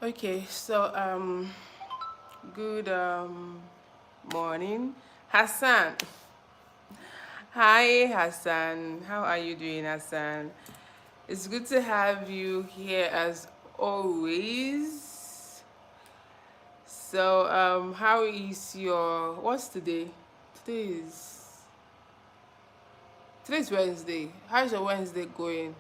Okay, so good morning, Hassan. Hi, Hassan. How are you doing, Hassan? It's good to have you here as always. So, how is your? What's today? Today is today's Wednesday. How's your Wednesday going?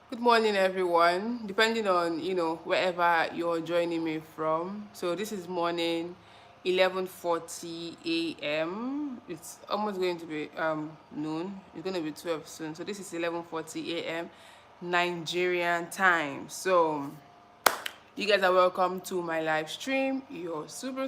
Good morning, everyone. Depending on wherever you're joining me from. So this is morning, 11:40 a.m. It's almost going to be noon. It's going to be 12 soon. So this is 11:40 a.m. Nigerian time. So you guys are welcome to my live stream. You're super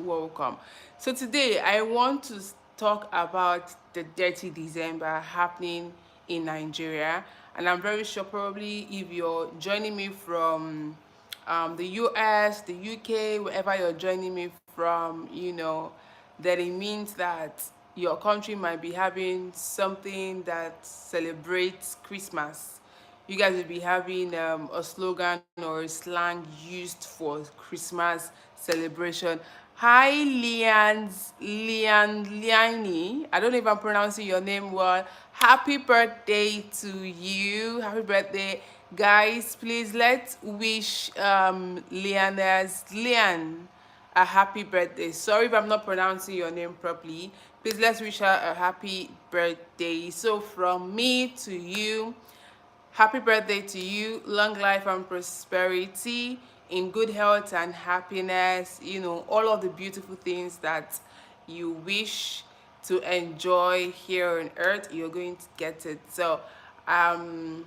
welcome. So today I want to talk about the Dirty December happening in Nigeria, and I'm very sure probably if you're joining me from the US, the UK, wherever you're joining me from, that it means that your country might be having something that celebrates Christmas. You guys will be having a slogan or a slang used for Christmas celebration. Hi, Liani. I don't know if I'm pronouncing your name well. Happy birthday to you. Happy birthday. Guys, please let's wish Lian a happy birthday. Sorry if I'm not pronouncing your name properly. Please let's wish her a happy birthday. So from me to you, happy birthday to you. Long life and prosperity, in good health and happiness. All of the beautiful things that you wish to enjoy here on earth, you're going to get it. So, um,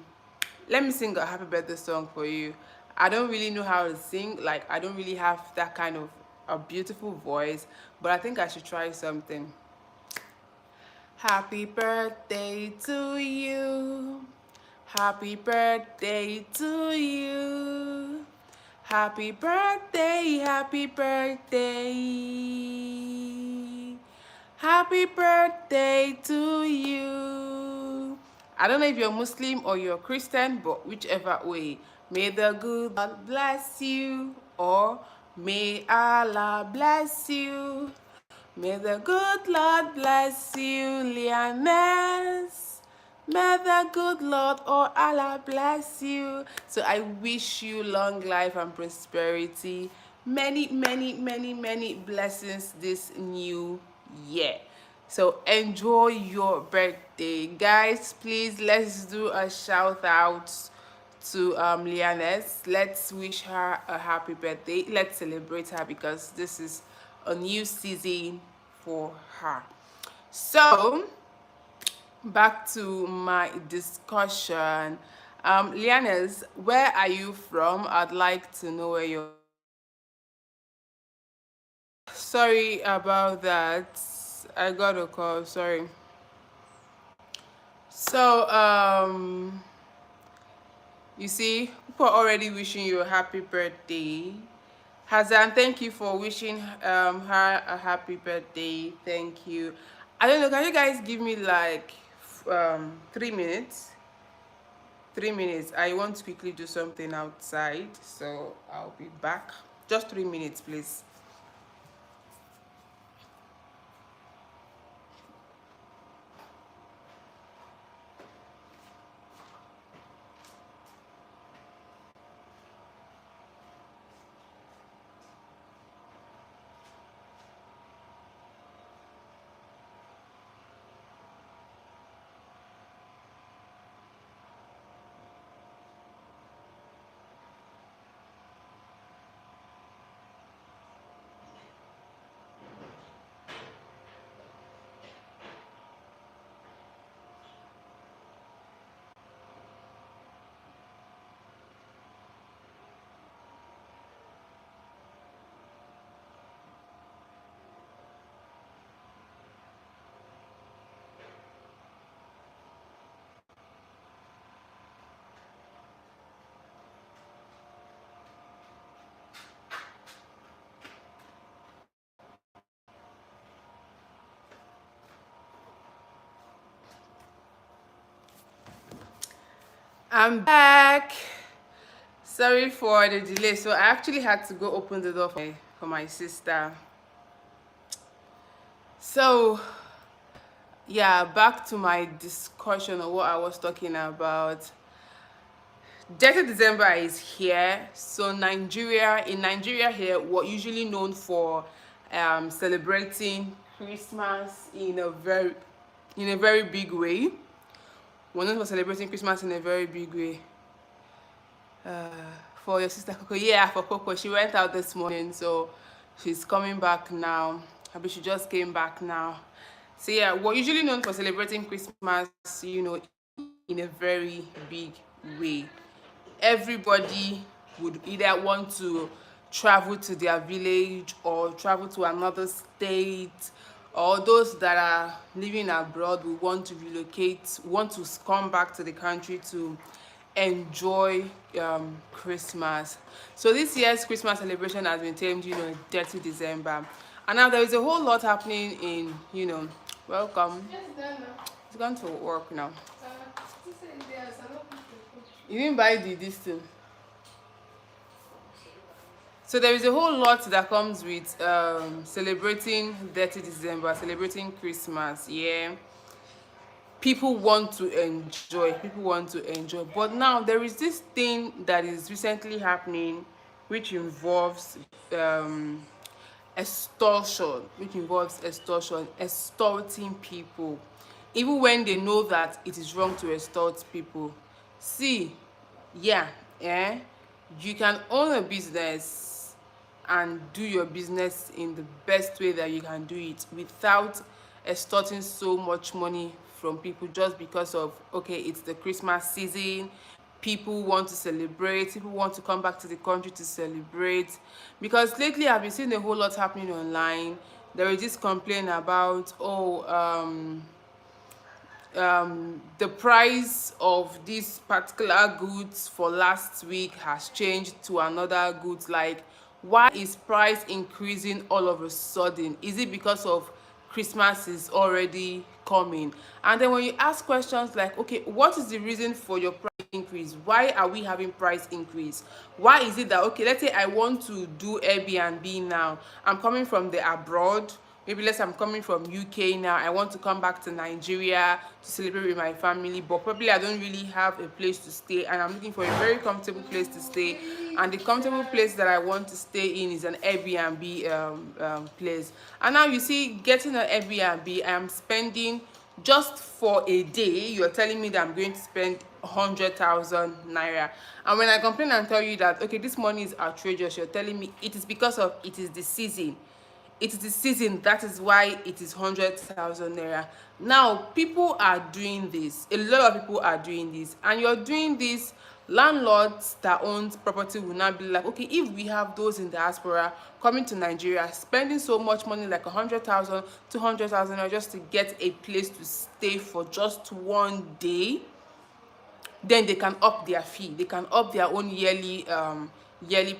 let me sing a happy birthday song for you. I don't really know how to sing, like, I don't really have that kind of a beautiful voice, but I think I should try something. Happy birthday to you. Happy birthday to you. Happy birthday, happy birthday. Happy birthday to you. I don't know if you're Muslim or you're Christian, but whichever way, may the good Lord bless you, or may Allah bless you. May the good Lord bless you, Leoness. May the good Lord or Allah bless you. So I wish you long life and prosperity. Many blessings this new year. So enjoy your birthday. Guys, please let's do a shout out to Leoness. Let's wish her a happy birthday. Let's celebrate her because this is a new season for her. So back to my discussion. Leoness, where are you from? I'd like to know where you're. Sorry about that. I got a call. Sorry. So you see, people are already wishing you a happy birthday. Hazan, thank you for wishing her a happy birthday. Thank you. I don't know, can you guys give me like 3 minutes? 3 minutes. I want to quickly do something outside, so I'll be back. Just 3 minutes, please. I'm back. Sorry for the delay. So I actually had to go open the door for my sister. So yeah, back to my discussion of what I was talking about. Detty December is here. So in Nigeria here, we're usually known for celebrating Christmas in a very big way. We're known for celebrating Christmas in a very big way. uh, for your sister Coco. Yeah, for Coco. She went out this morning, so she's coming back now. I mean, she just came back now. So yeah, we're usually known for celebrating Christmas, in a very big way. Everybody would either want to travel to their village or travel to another state, or those that are living abroad will want to relocate, want to come back to the country to enjoy Christmas. So this year's Christmas celebration has been tamed, Dirty December. And now there is a whole lot happening in, welcome. It's gone to work now. You didn't buy this thing. So there is a whole lot that comes with celebrating 30 December, celebrating Christmas. Yeah, people want to enjoy, but now there is this thing that is recently happening, which involves um extortion, extorting people, even when they know that it is wrong to extort people. See, yeah, you can own a business and do your business in the best way that you can do it without extorting so much money from people just because of, okay, it's the Christmas season, people want to celebrate, people want to come back to the country to celebrate. Because lately I've been seeing a whole lot happening online. There is this complaint about, the price of these particular goods for last week has changed to another goods. Like, why is price increasing all of a sudden? Is it because of Christmas is already coming? And then when you ask questions like, okay, what is the reason for your price increase? Why are we having price increase? Why is it that, okay, let's say I want to do Airbnb now, I'm coming from the abroad, maybe let's say I'm coming from UK now, I want to come back to Nigeria to celebrate with my family, but probably I don't really have a place to stay and I'm looking for a very comfortable place to stay, and the comfortable place that I want to stay in is an Airbnb place. And now you see, getting an Airbnb, I am spending, just for a day, you're telling me that I'm going to spend 100,000 naira. And when I complain and tell you that, okay, this money is outrageous, you're telling me it is because of, it is the season. It is the season, that is why it is 100,000 naira. Now people are doing this, a lot of people are doing this, and you're doing this. Landlords that own property will now be like, okay, if we have those in diaspora coming to Nigeria spending so much money, like 100,000, 200,000 just to get a place to stay for just one day, then they can up their fee, they can up their own yearly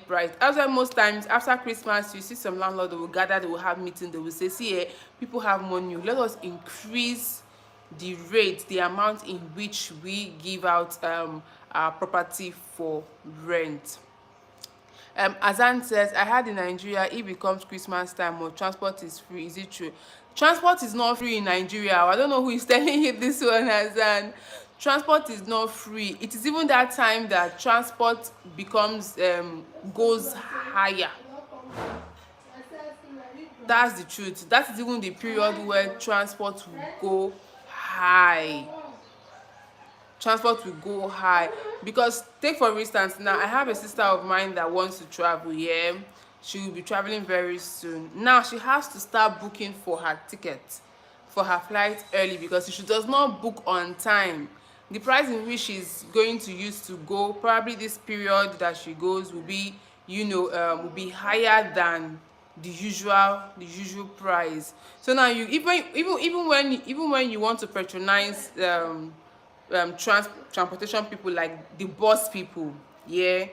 price. That's why most times after Christmas you see some landlord, they will gather, they will have meeting, they will say, see, people have money, let us increase the rate, the amount in which we give out our property for rent. Azan says, I heard in Nigeria it becomes Christmas time or transport is free. Is it true? Transport is not free in Nigeria. I don't know who is telling you this one, Azan. Transport is not free. It is even that time that transport becomes goes higher. That's the truth. That is even the period where transport will go high. Transport will go high. Because take for instance, now I have a sister of mine that wants to travel. Yeah, she will be traveling very soon. Now she has to start booking for her ticket, for her flight early, because if she does not book on time, the price in which she's going to use to go, probably this period that she goes, will be, will be higher than the usual price. So now you, even when you want to patronize transportation people, like the bus people, yeah,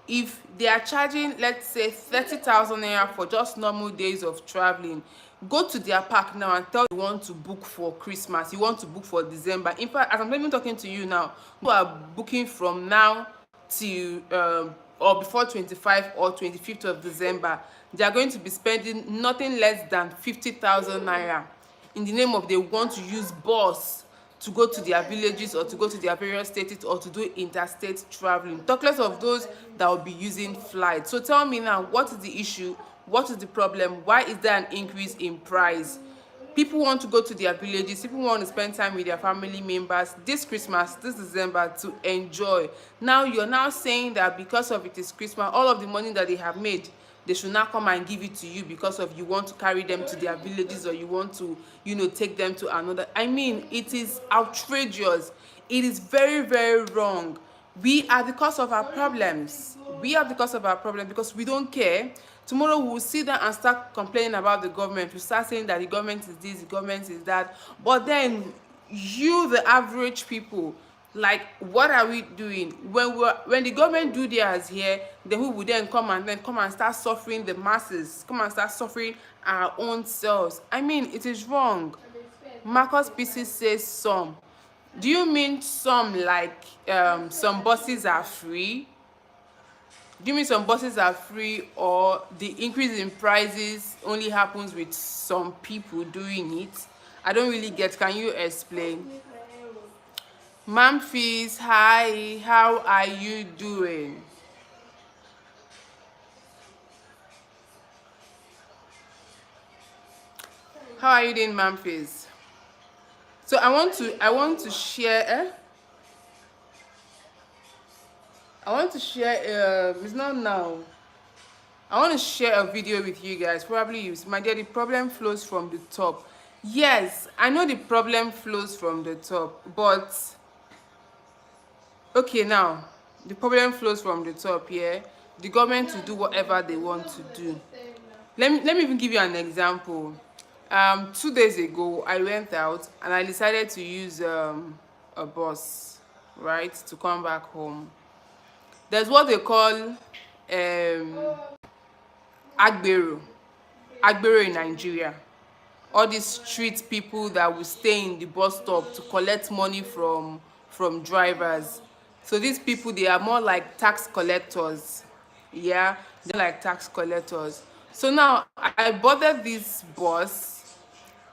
if they are charging, let's say, 30,000 naira for just normal days of traveling, go to their park now and tell you want to book for Christmas, you want to book for December. In fact, as I'm even talking to you now, people are booking from now till or before 25 or 25th of December. They are going to be spending nothing less than 50,000 naira in the name of they want to use bus to go to their villages or to go to their various states or to do interstate traveling. Talk less of those that will be using flight. So tell me now, what is the issue? What is the problem? Why is there an increase in price? People want to go to their villages, people want to spend time with their family members this Christmas, this December, to enjoy. Now you're now saying that because of it is Christmas, all of the money that they have made, they should not come and give it to you because of you want to carry them to their villages or you want to, take them to another. I mean, it is outrageous. It is very, very wrong. We are the cause of our problems. We are the cause of our problems because we don't care. Tomorrow we will sit down and start complaining about the government. We start saying that the government is this, the government is that. But then you, the average people, like, what are we doing when the government do theirs here? Then we will then come and start suffering the masses, come and start suffering our own selves. I mean, it is wrong. Marcus Pieces says some. Do you mean some like some buses are free? Do you mean some buses are free, or the increase in prices only happens with some people doing it? I don't really get. Can you explain? Mamphis, hi, how are you doing? How are you doing, Mamphis? So I want to share it's not now. I want to share a video with you guys. Probably you, my dear, the problem flows from the top. Yes, I know the problem flows from the top, but okay, now the problem flows from the top. Yeah, the government to do whatever they want to do. Let me even give you an example. 2 days ago I went out and I decided to use a bus, right, to come back home. There's what they call agbero in Nigeria. All these street people that will stay in the bus stop to collect money from drivers. So these people, they are more like tax collectors. Yeah, they're like tax collectors. So now I boarded this bus.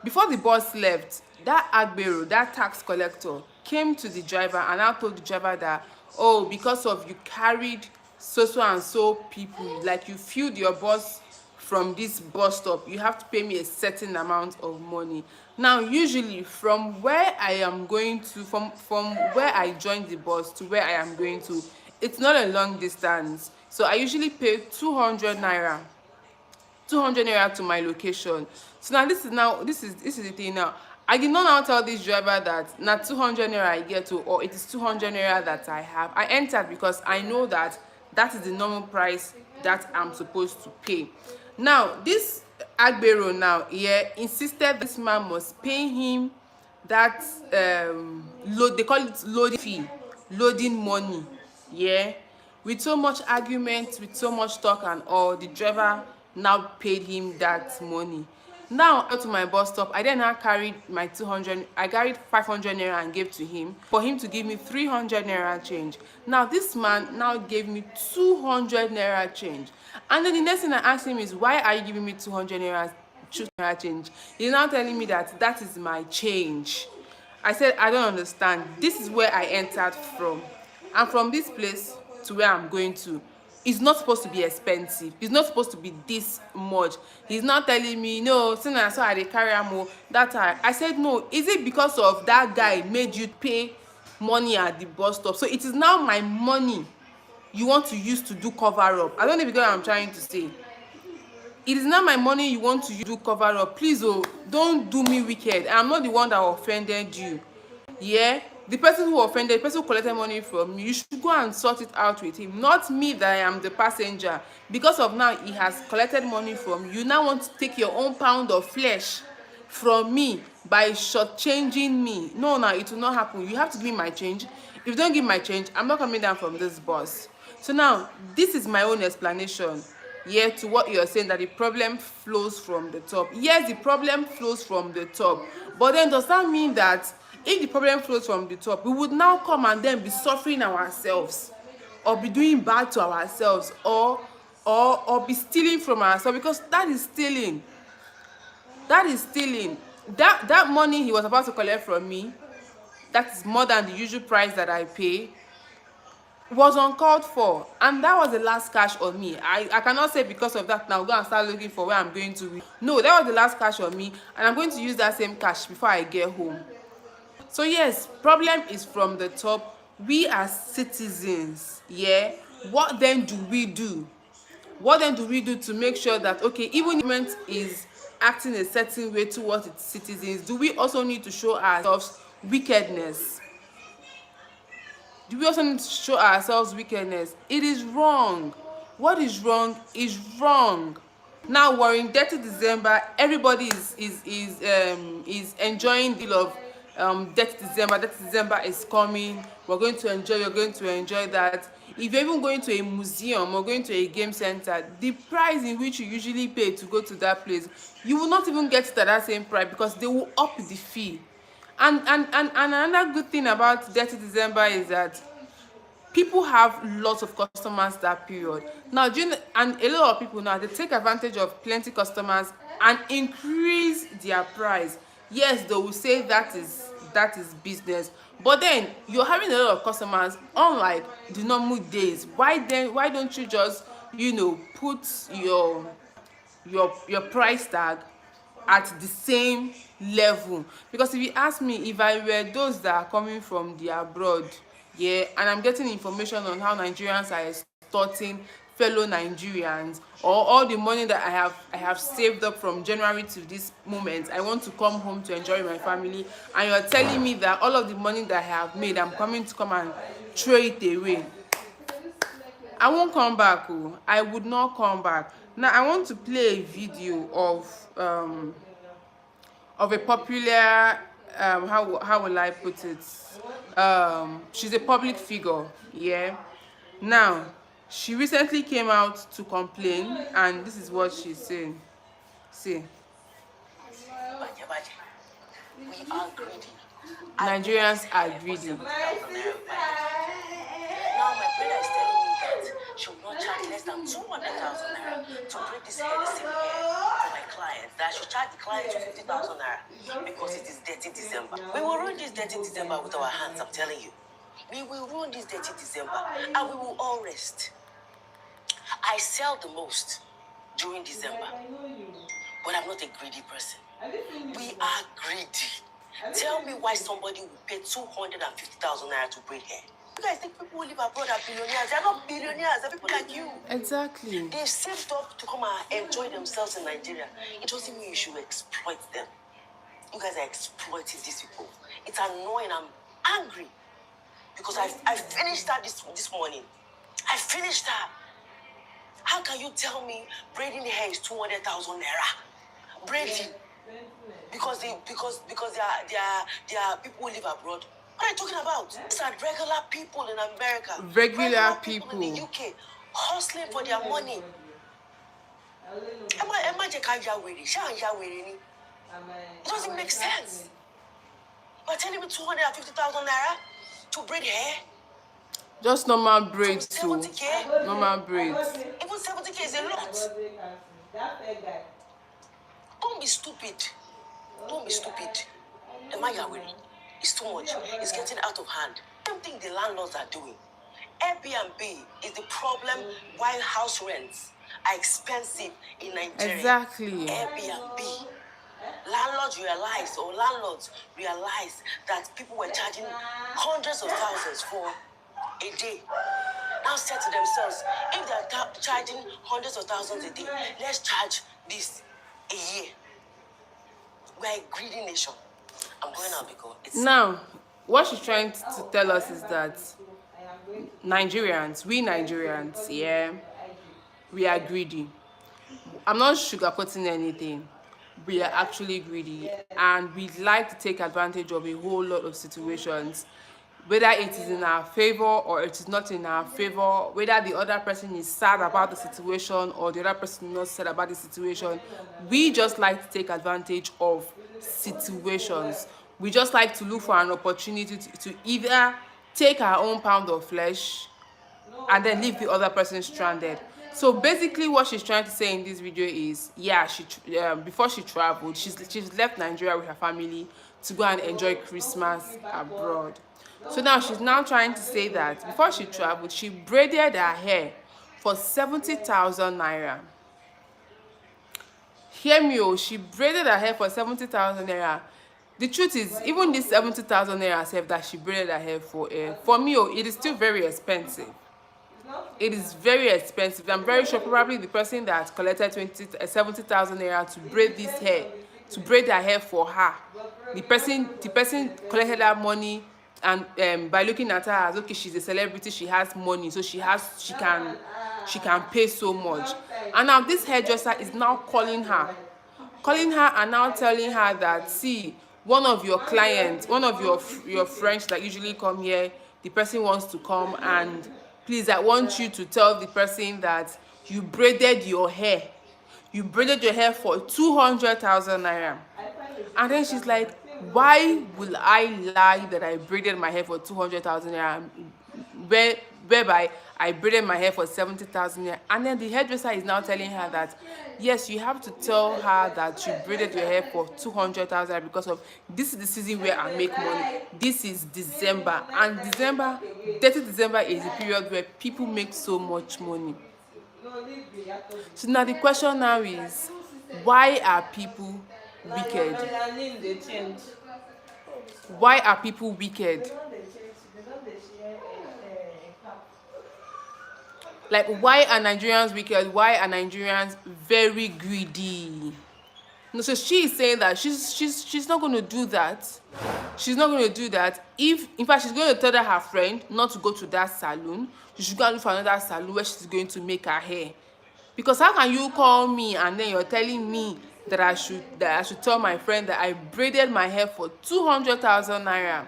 Before the bus left, that agbero, that tax collector, came to the driver and I told the driver that, oh, because of you carried so and so people, like you filled your bus from this bus stop, you have to pay me a certain amount of money. Now usually from where I am going to, from where I joined the bus to where I am going to, it's not a long distance, so I usually pay 200 naira to my location. So now this is the thing. Now I did not now tell this driver that na 200 naira I get to, or it is 200 naira that I have. I entered because I know that that is the normal price that I'm supposed to pay. Now this agbero now insisted this man must pay him that they call it loading fee, loading money. Yeah, with so much argument, with so much talk and all, the driver now paid him that money. Now I go to my bus stop. I then now carried my 200. I carried 500 naira and gave to him for him to give me 300 naira change. Now this man now gave me 200 naira change, and then the next thing I asked him is, why are you giving me 200 naira change? He's now telling me that that is my change. I said, I don't understand. This is where I entered from, and from this place to where I'm going to, it's not supposed to be expensive. It's not supposed to be this much. He's not telling me, no, since I saw I carry more that time. I said, no, is it because of that guy made you pay money at the bus stop? So it is now my money you want to use to do cover up. I don't know if you get what I'm trying to say. It is not my money you want to use to do cover up. Please, oh, don't do me wicked. I'm not the one that offended you. Yeah, the person who offended, the person who collected money from you should go and sort it out with him, not me that I am the passenger. Because of now he has collected money from you, now want to take your own pound of flesh from me by shortchanging me. No, it will not happen. You have to give me my change. If you don't give my change, I'm not coming down from this bus. So now this is my own explanation. Yeah, to what you're saying, that the problem flows from the top. Yes, the problem flows from the top, but then does that mean that if the problem flows from the top, we would now come and then be suffering ourselves, or be doing bad to ourselves, or be stealing from ourselves? Because that is stealing. That is stealing. That money he was about to collect from me, that is more than the usual price that I pay, was uncalled for, and that was the last cash on me. I cannot say because of that now go and start looking for where I'm going to. No, that was the last cash on me, and I'm going to use that same cash before I get home. So yes, problem is from the top. We as citizens, yeah, what then do we do? What then do we do to make sure that, okay, even if government is acting a certain way towards its citizens, do we also need to show ourselves wickedness? Do we also need to show ourselves wickedness? It is wrong. What is wrong is wrong. Now we're in dirty December. Everybody is enjoying the deal of dirty December. Dirty December is coming. We're going to enjoy. You're going to enjoy that. If you're even going to a museum or going to a game center, the price in which you usually pay to go to that place, you will not even get it at that same price, because they will up the fee. And another good thing about dirty December is that people have lots of customers that period. Now and a lot of people now, they take advantage of plenty customers and increase their price. Yes, they will say that is business, but then you're having a lot of customers, unlike the normal days. Why don't you just put your price tag at the same level? Because if you ask me, if I were those that are coming from the abroad, yeah, and I'm getting information on how Nigerians are extorting fellow Nigerians, or all the money that I have saved up from January to this moment, I want to come home to enjoy my family, and you're telling me that all of the money that I have made, I'm coming to come and throw it away. I won't come back. Oh, I would not come back. Now I want to play a video of a popular, how will I put it? She's a public figure, yeah. Now, she recently came out to complain, and this is what she's saying. See, we are greedy. Nigerians are greedy. Now my brother is telling me that she will not charge less than 200,000 naira to braid this hair, the same hair for my client. That she charge the client 50,000 naira because it is dirty December. We will ruin this dirty December with our hands, I'm telling you. We will ruin this dirty December and we will all rest. I sell the most during December, but I'm not a greedy person. We are greedy. Tell me why somebody will pay 250,000 naira to braid hair. You guys think people who live abroad are billionaires? They're not billionaires. They're people like you. Exactly. They saved up to come and enjoy themselves in Nigeria. It doesn't mean you should exploit them. You guys are exploiting these people. It's annoying. I'm angry because I finished that this morning. I finished that. How can you tell me braiding hair is 200,000 naira? Braiding. Because there are people who live abroad. What are you talking about? These are regular people in America. Regular people in the UK hustling for their money. It doesn't make sense. You're telling me 250,000 naira to braid hair? Just normal braids too. 70K? Normal braids. Even 70K is a lot. Don't be stupid. Don't be stupid. It's too much. It's getting out of hand. I don't think the landlords are doing. Airbnb is the problem while house rents are expensive in Nigeria. Exactly. Airbnb. Landlords realized that people were charging hundreds of thousands for a day. Now said to themselves, if they are charging hundreds of thousands a day, let's charge this a year. We're a greedy nation. I'm going out because now what she's trying to tell us is that we Nigerians, yeah, we are greedy. I'm not sugarcoating anything. We are actually greedy, and we like to take advantage of a whole lot of situations. whether it is in our favor or it is not in our favor, whether the other person is sad about the situation or the other person is not sad about the situation. We just like to take advantage of situations. We just like to look for an opportunity to either take our own pound of flesh and then leave the other person stranded. So basically what she's trying to say in this video is, yeah, before she traveled, she's left Nigeria with her family to go and enjoy Christmas abroad. So now she's now trying to say that before she traveled, she braided her hair for 70,000 naira. Hear me, oh, she braided her hair for 70,000 naira. The truth is, even this 70,000 naira self that she braided her hair for me, oh, it is still very expensive. It is very expensive. I'm very sure probably the person that collected 70,000 naira to braid this hair, to braid her hair for her, the person collected that money, and by looking at her as, okay, she's a celebrity, she has money, so she can pay so much. And now this hairdresser is now calling her and now telling her that, see, one of your clients, one of your friends that usually come here, the person wants to come, and please, I want you to tell the person that you braided your hair for 200,000 naira. And then she's like, why will I lie that I braided my hair for 200,000 naira, whereby I braided my hair for 70,000 naira? And then the hairdresser is now telling her that, yes, you have to tell her that you braided your hair for 200,000 naira because of this is the season where I make money. This is December, and dirty December is the period where people make so much money. So now the question now is, why are people wicked? Why are people wicked? Like, why are Nigerians wicked? Why are Nigerians very greedy? No, so she is saying that she's not going to do that. She's not going to do that. If, in fact, she's going to tell her friend not to go to that salon. She should go and look for another salon where she's going to make her hair. Because how can you call me and then you're telling me that I should tell my friend that I braided my hair for 200,000 naira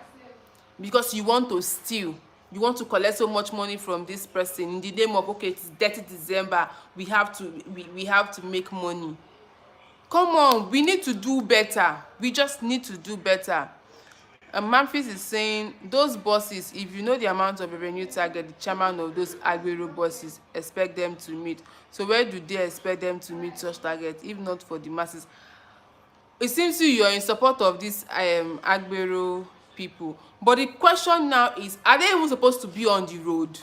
because you want to steal? You want to collect so much money from this person in the name of, okay, it's dirty December, we have to make money. Come on, we need to do better. We just need to do better. Memphis is saying, those bosses, if you know the amount of revenue target the chairman of those agbero bosses expect them to meet, so where do they expect them to meet such targets if not for the masses? It seems you are in support of these agbero people, but the question now is, are they even supposed to be on the road?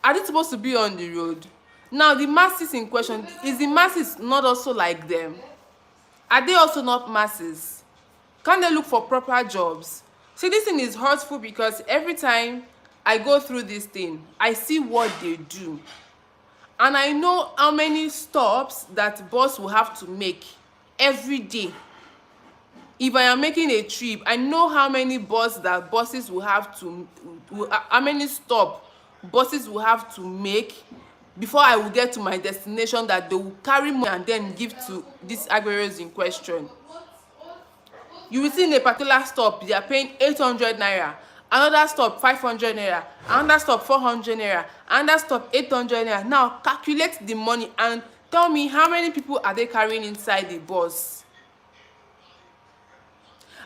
Are they supposed to be on the road? Now the masses in question, is the masses not also like them? Are they also not masses? Can they look for proper jobs? See, this thing is hurtful because every time I go through this thing, I see what they do, and I know how many stops that boss will have to make every day. If I am making a trip, I know how many bosses will have to, how many stop bosses will have to make before I will get to my destination, that they will carry money and then give to these agberos in question. You will see in a particular stop they are paying 800 naira, another stop 500 naira, another stop 400 naira, another stop 800 naira. Now calculate the money and tell me how many people are they carrying inside the bus.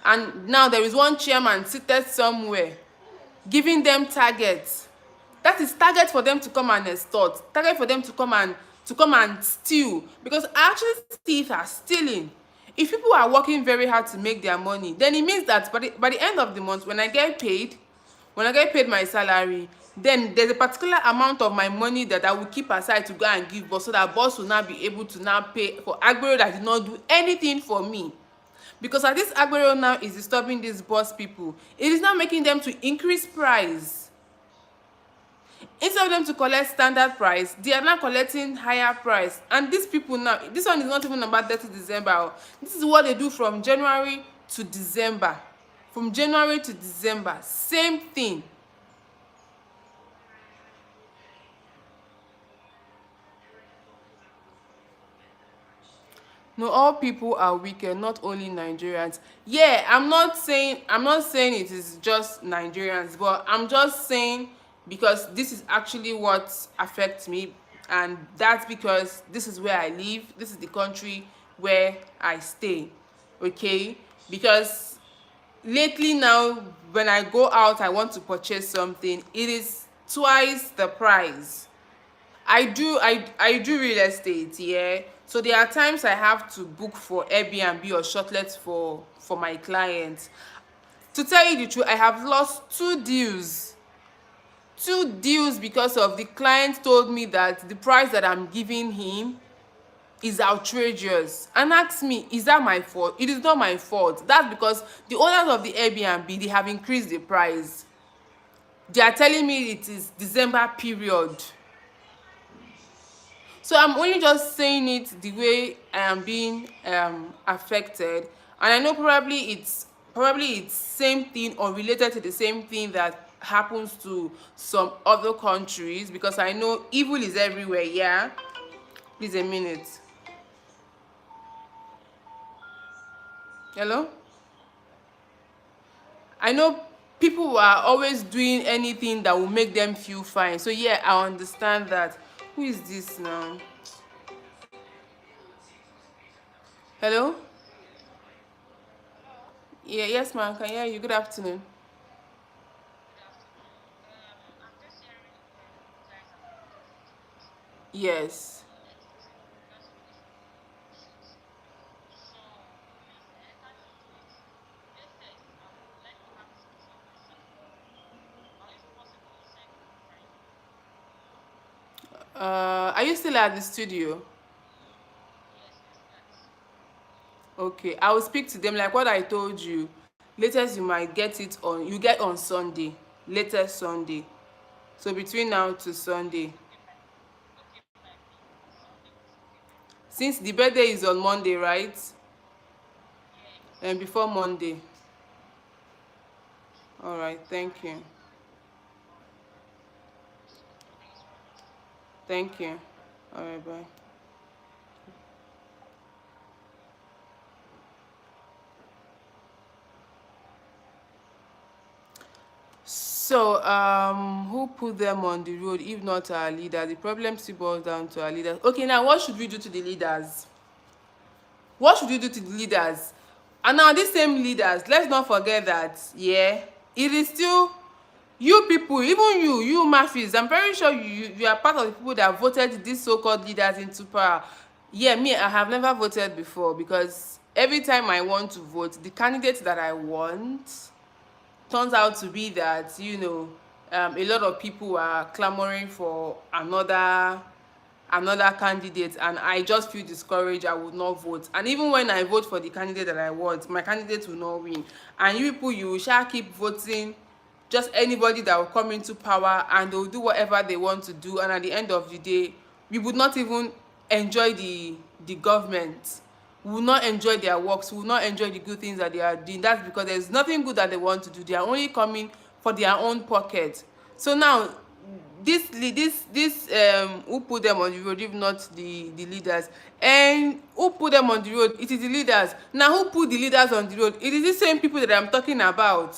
And now there is one chairman seated somewhere giving them targets. That is target for them to come and extort, target for them to come and steal, because I actually see it as stealing. If people are working very hard to make their money, then it means that by the end of the month, when I get paid my salary, then there's a particular amount of my money that I will keep aside to go and give boss, so that boss will now be able to now pay for agbero that did not do anything for me. Because as this agbero now is disturbing these boss people, it is now making them to increase price. Instead of them to collect standard price, they are now collecting higher price. And these people now, this one is not even about 30 December. This is what they do from January to December. From January to December, same thing. No, all people are wicked, not only Nigerians. Yeah, I'm not saying it is just Nigerians, but I'm just saying because this is actually what affects me, and that's because this is where I live, this is the country where I stay. Okay? Because lately now, when I go out, I want to purchase something, it is twice the price. I do real estate, yeah. So there are times I have to book for Airbnb or shortlets for my clients. To tell you the truth, I have lost two deals because of the client told me that the price that I'm giving him is outrageous, and asked me, is that my fault? It is not my fault. That's because the owners of the Airbnb, they have increased the price. They are telling me it is December period. So I'm only just saying it the way I am being affected, and I know probably it's same thing or related to the same thing that happens to some other countries, because I know evil is everywhere. Yeah, please a minute. Hello. I know people are always doing anything that will make them feel fine. So yeah, I understand that. Who is this now? Hello. Yeah, yes, ma'am. Can I hear you? Good afternoon. Yes. Are you still at the studio? Okay, I will speak to them like what I told you. Latest you might get it on, you get on Sunday. Latest Sunday. So between now to Sunday. Since the birthday is on Monday, right? And before Monday. All right, thank you. Thank you. All right, bye. So, who put them on the road if not our leader? The problem still boils down to our leaders. Okay, now what should we do to the leaders? What should we do to the leaders? And now these same leaders, let's not forget that, yeah, it is still you people, even you Mafis. I'm very sure you are part of the people that voted these so-called leaders into power. Yeah, me, I have never voted before, because every time I want to vote, the candidate that I want turns out to be that, a lot of people are clamoring for another candidate, and I just feel discouraged. I would not vote, and even when I vote for the candidate that I want, my candidate will not win. And you people, you shall keep voting just anybody that will come into power, and they will do whatever they want to do, and at the end of the day, we would not even enjoy the government. We will not enjoy their works, we will not enjoy the good things that they are doing. That's because there's nothing good that they want to do. They are only coming for their own pocket. So now, this who put them on the road if not the leaders? And who put them on the road? It is the leaders. Now who put the leaders on the road? It is the same people that I'm talking about.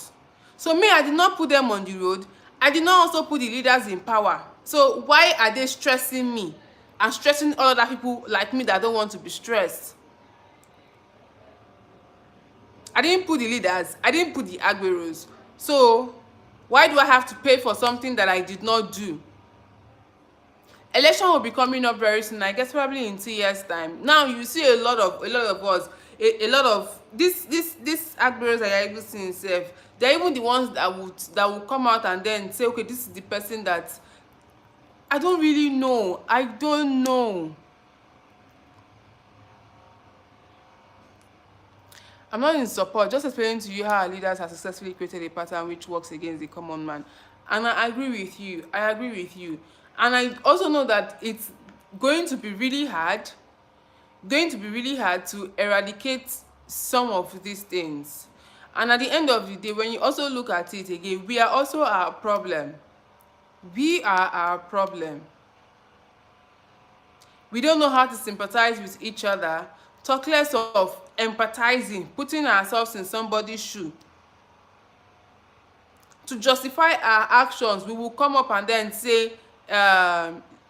So me, I did not put them on the road. I did not also put the leaders in power. So why are they stressing me and stressing all other people like me that don't want to be stressed? I didn't put the leaders, I didn't put the agberos. So why do I have to pay for something that I did not do? Election will be coming up very soon, I guess probably in 2 years time. Now you see a lot of us, a lot of this agberos that you're even seeing sef, they're even the ones that will come out and then say, okay, this is the person that I don't really know. I don't know. I'm not in support, just explaining to you how our leaders have successfully created a pattern which works against the common man. And I agree with you. I agree with you. And I also know that it's going to be really hard, to eradicate some of these things. And at the end of the day, when you also look at it again, we are also our problem. We are our problem. We don't know how to sympathize with each other talk less of empathizing, putting ourselves in somebody's shoe. To justify our actions, we will come up and then say,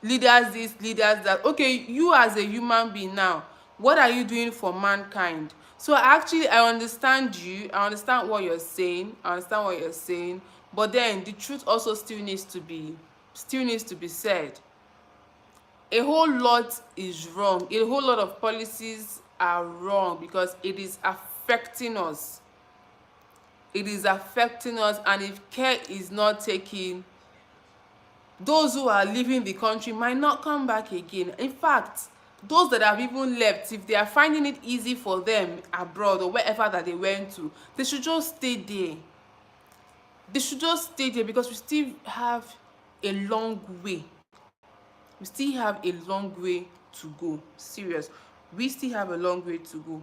leaders this, leaders that. Okay, you as a human being now, what are you doing for mankind? So actually, I understand you, I understand what you're saying, I understand what you're saying, but then the truth also still needs to be said. A whole lot is wrong, a whole lot of policies are wrong because it is affecting us. It is affecting us, and if care is not taken, those who are leaving the country might not come back again. In fact, those that have even left, if they are finding it easy for them abroad or wherever that they went to, they should just stay there. They should just stay there because we still have a long way. We still have a long way to go. Serious. We still have a long way to go.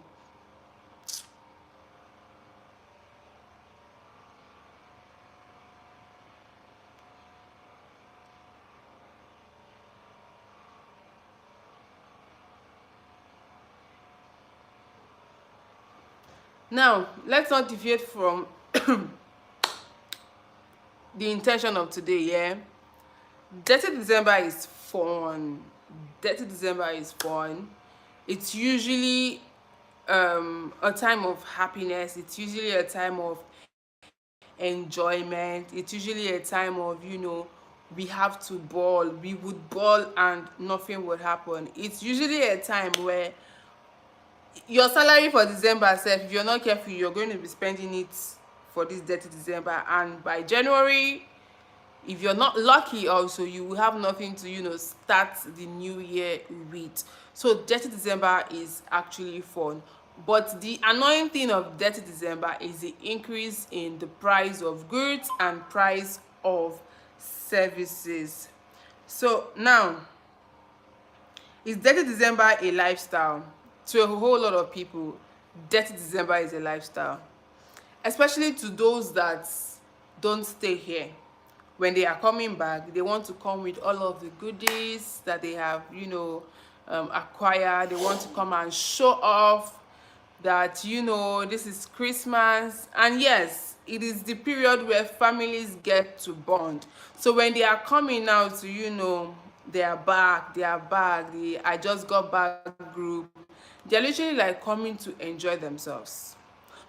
Now, let's not deviate from the intention of today, yeah? Dirty December is fun. Dirty December is fun. It's usually a time of happiness. It's usually a time of enjoyment. It's usually a time of, we have to ball. We would ball and nothing would happen. It's usually a time where your salary for December sef, if you're not careful, you're going to be spending it for this dirty December, and by January, if you're not lucky also, you will have nothing to start the new year with. So dirty December is actually fun, but the annoying thing of dirty December is the increase in the price of goods and price of services. So now, is dirty December a lifestyle? To a whole lot of people, dirty December is a lifestyle, especially to those that don't stay here. When they are coming back, they want to come with all of the goodies that they have, acquired. They want to come and show off that, this is Christmas. And yes, it is the period where families get to bond. So when they are coming out to, they are back, the I just got back group, they're literally like coming to enjoy themselves.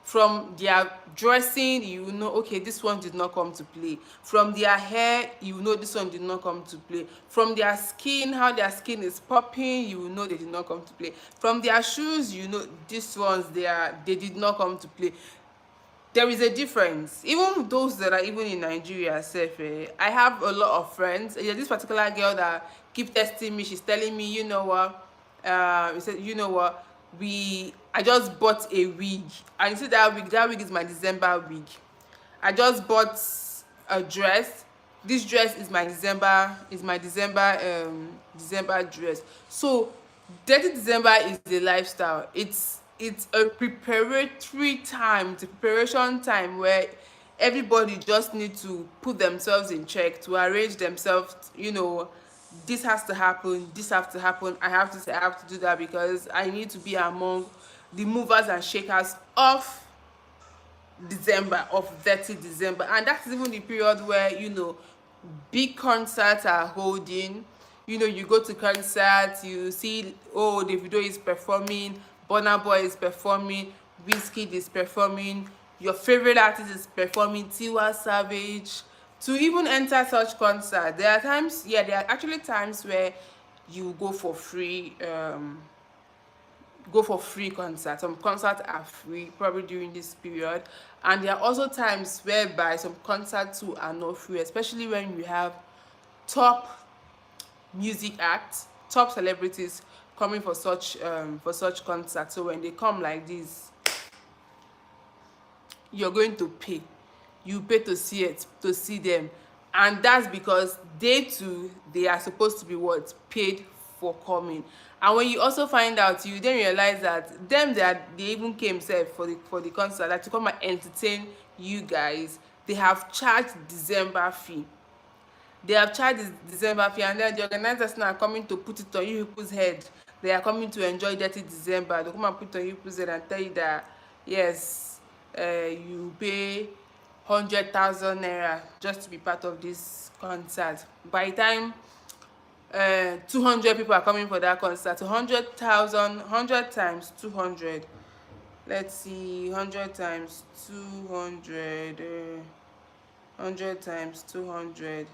From their dressing, okay, this one did not come to play. From their hair, this one did not come to play. From their skin, how their skin is popping, they did not come to play. From their shoes, these ones, they did not come to play. There is a difference. Even those that are even in Nigeria sef, I have a lot of friends. This particular girl that keep testing me, she's telling me, he said, I just bought a wig, and you see that wig is my December wig. I just bought a dress. This dress is my December dress. So dirty December is a lifestyle. It's a preparatory time, it's a preparation time where everybody just need to put themselves in check, to arrange themselves. This has to happen, this has to happen, I have to do that because I need to be among the movers and shakers of December, of dirty December. And that's even the period where big concerts are holding. You go to concerts, you see, oh, Davido is performing, Burna Boy is performing, Wizkid is performing, your favorite artist is performing, Tiwa Savage. To even enter such concert, there are actually times where you go for free concerts. Some concerts are free probably during this period, and there are also times whereby some concerts too are not free, especially when you have top music acts, top celebrities coming for such concerts. So when they come like this, you're going to pay. You pay to see them, and that's because they are supposed to be paid for coming. And when you also find out, you then realize that they even came sef for the concert, that to come and entertain you guys, they have charged December fee. They have charged this December fee, and then the organizers now are coming to put it on you people's head. They are coming to enjoy Dirty December. They come and put it on you people's head and tell you that yes, you pay 100,000 naira just to be part of this concert. By the time 200 people are coming for that concert, 100,000, 100 times 200. Let's see, 100 times 200. 100 times 200.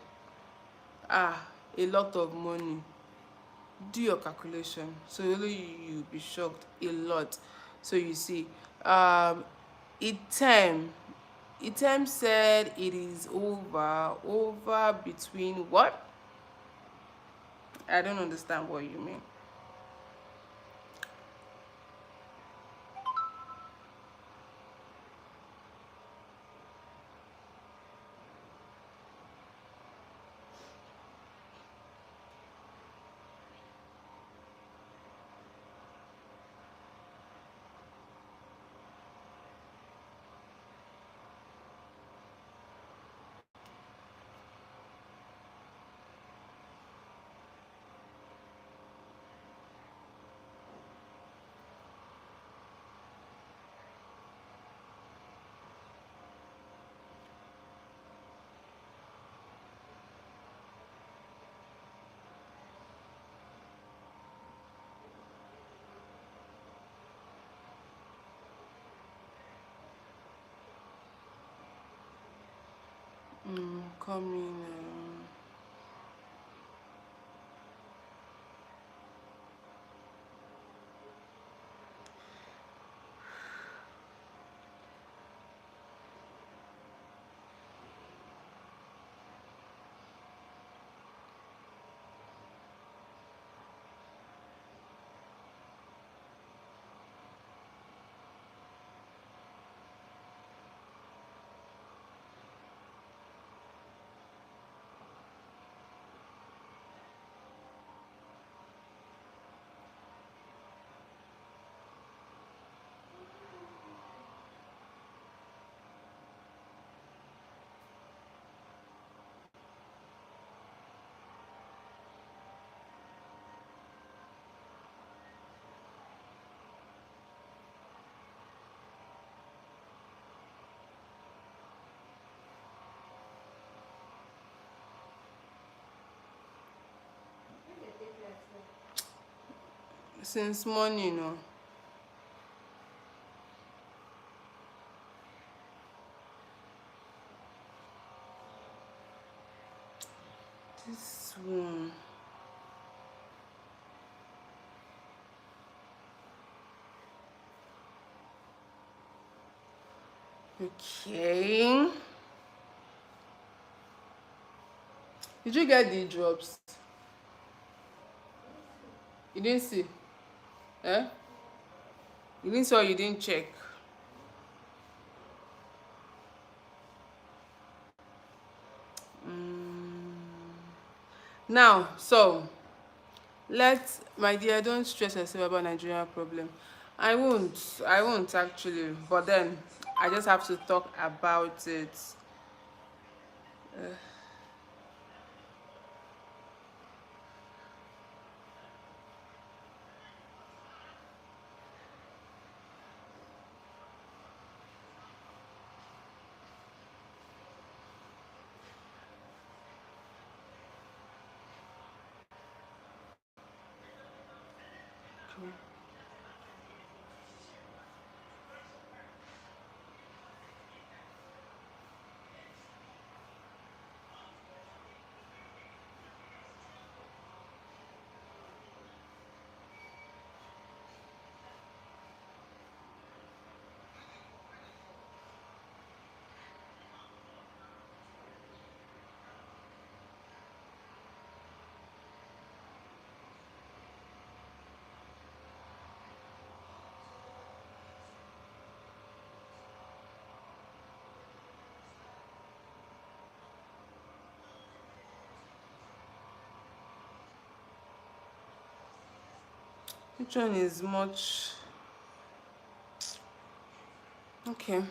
Ah, a lot of money. Do your calculation, so only you'll be shocked. A lot. So you see, item item said it is over between what? I don't understand what you mean. Coming. Since morning, no. This one. Okay. Did you get the drops? You didn't see? Eh? You didn't see or you didn't check? Now, so let's, my dear, don't stress yourself about Nigerian problem. I won't actually, but then I just have to talk about it. Which one is much? Okay.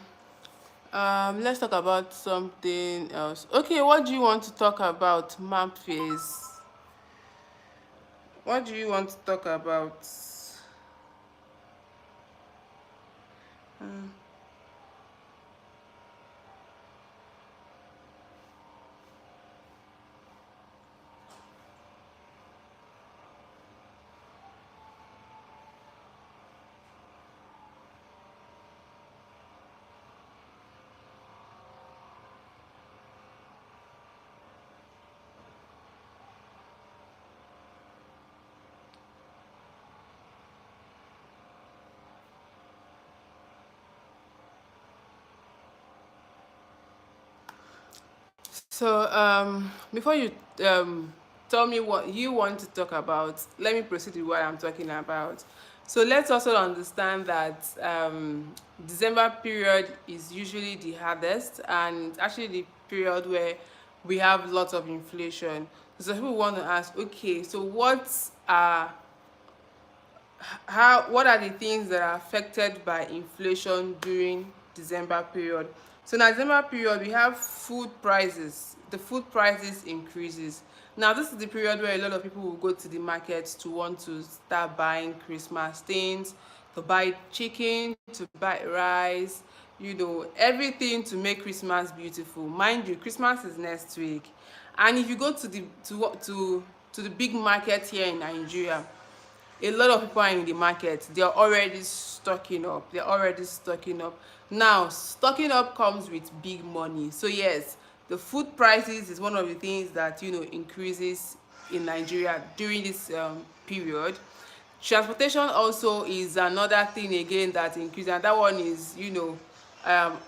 Let's talk about something else. Okay, what do you want to talk about, map face? What do you want to talk about? So, before you tell me what you want to talk about, let me proceed with what I'm talking about. So, let's also understand that December period is usually the hardest, and actually the period where we have lots of inflation. So, people want to ask, okay, so what are the things that are affected by inflation during December period? So in December period, we have food prices. The food prices increases. Now this is the period where a lot of people will go to the market to want to start buying Christmas things, to buy chicken, to buy rice, everything to make Christmas beautiful. Mind you, Christmas is next week. And if you go to the big market here in Nigeria, a lot of people are in the market. They're already stocking up. Now stocking up comes with big money. So yes, the food prices is one of the things that increases in Nigeria during this period. Transportation also is another thing again that increases, and that one is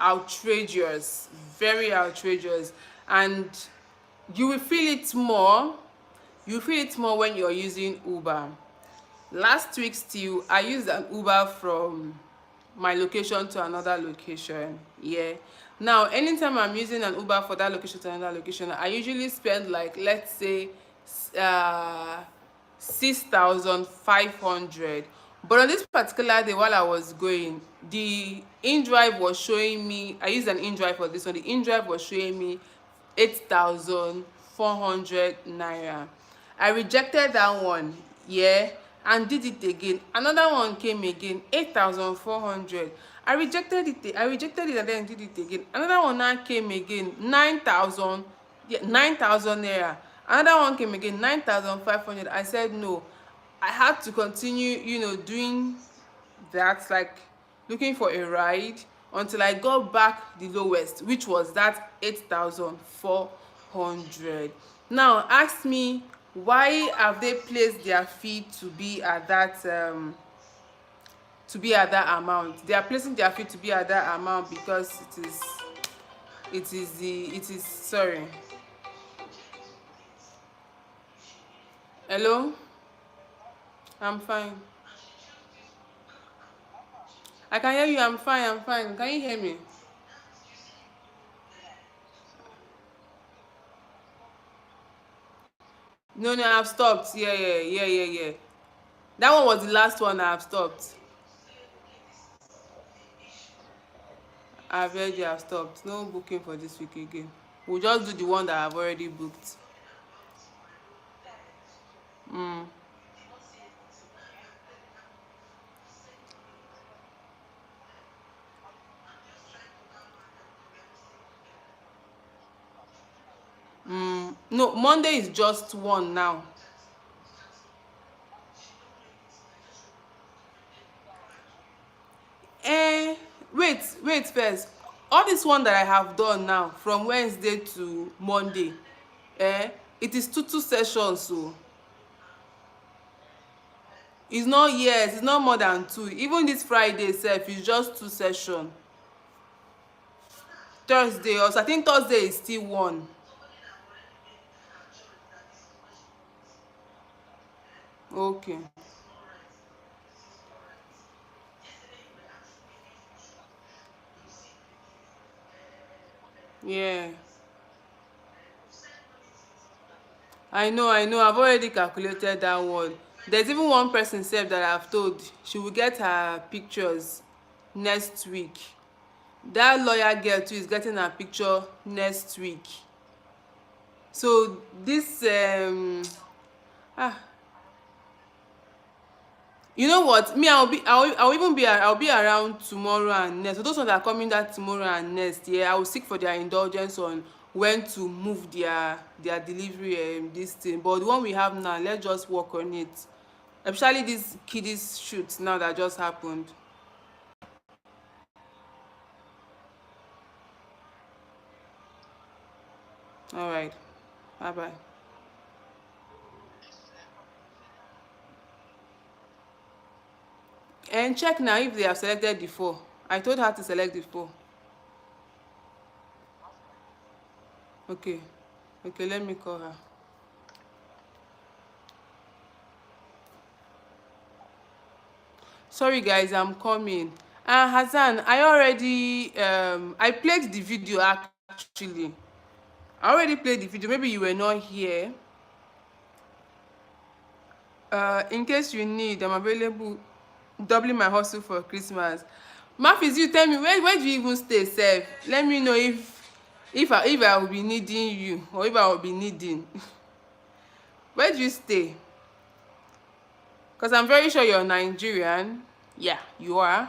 outrageous, very outrageous. And you will feel it more when you're using Uber. Last week still, I used an Uber from my location to another location. Yeah. Now anytime I'm using an Uber for that location to another location, I usually spend, like, let's say, uh 6,500. But on this particular day, while I was going, the in-drive was showing me, I used an in-drive for this one, the in-drive was showing me 8,400 naira. I rejected that one, yeah, and did it again. Another one came again, 8,400. I rejected it and then did it again. Another one now came again, 9,000, yeah, 9,000 naira. Another one came again, 9,500. I said no. I had to continue, doing that, like looking for a ride, until I got back the lowest, which was that 8,400. Now ask me, why have they placed their fee to be at that amount? They are placing their fee to be at that amount because it is sorry. Hello? I'm fine. I can hear you. I'm fine. Can you hear me? No, I've stopped. Yeah. That one was the last one. I've stopped. I've heard you have stopped. No booking for this week again. We'll just do the one that I've already booked. No, Monday is just one now. Eh, wait first. All this one that I have done now, from Wednesday to Monday, it is two sessions. So it's not, yes, it's not more than two. Even this Friday sef is just two session. Thursday also, I think Thursday is still one. Okay. Yeah, I know, I've already calculated that one. There's even one person sef that I've told she will get her pictures next week. that lawyer girl too is getting her picture next week. So this ah you know what, me I'll even be I'll be around tomorrow and next. So those ones that are coming that tomorrow and next, yeah, I will seek for their indulgence on when to move their delivery this thing. But the one we have now, let's just work on it, especially this kiddies shoot now that just happened. All right, bye bye. And check now if they have selected the four. I told her to select the four. Okay, okay, let me call her. Sorry guys, I'm coming. Hassan, I played the video actually. I already played the video. Maybe you were not here. In case you need, I'm available. Doubling my hustle for Christmas. Mafis, you tell me where do you even stay, sef? Let me know if I will be needing you or if I will be needing. Where do you stay? Because I'm very sure you're Nigerian. Yeah, you are.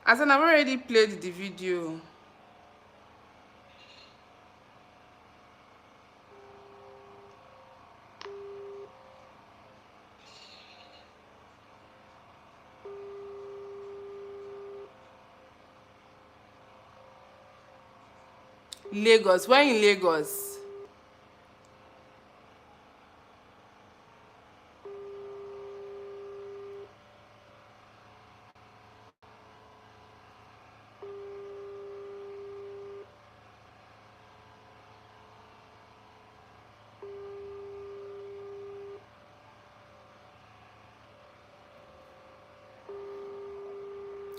As in, I've already played the video. Lagos. Where in Lagos?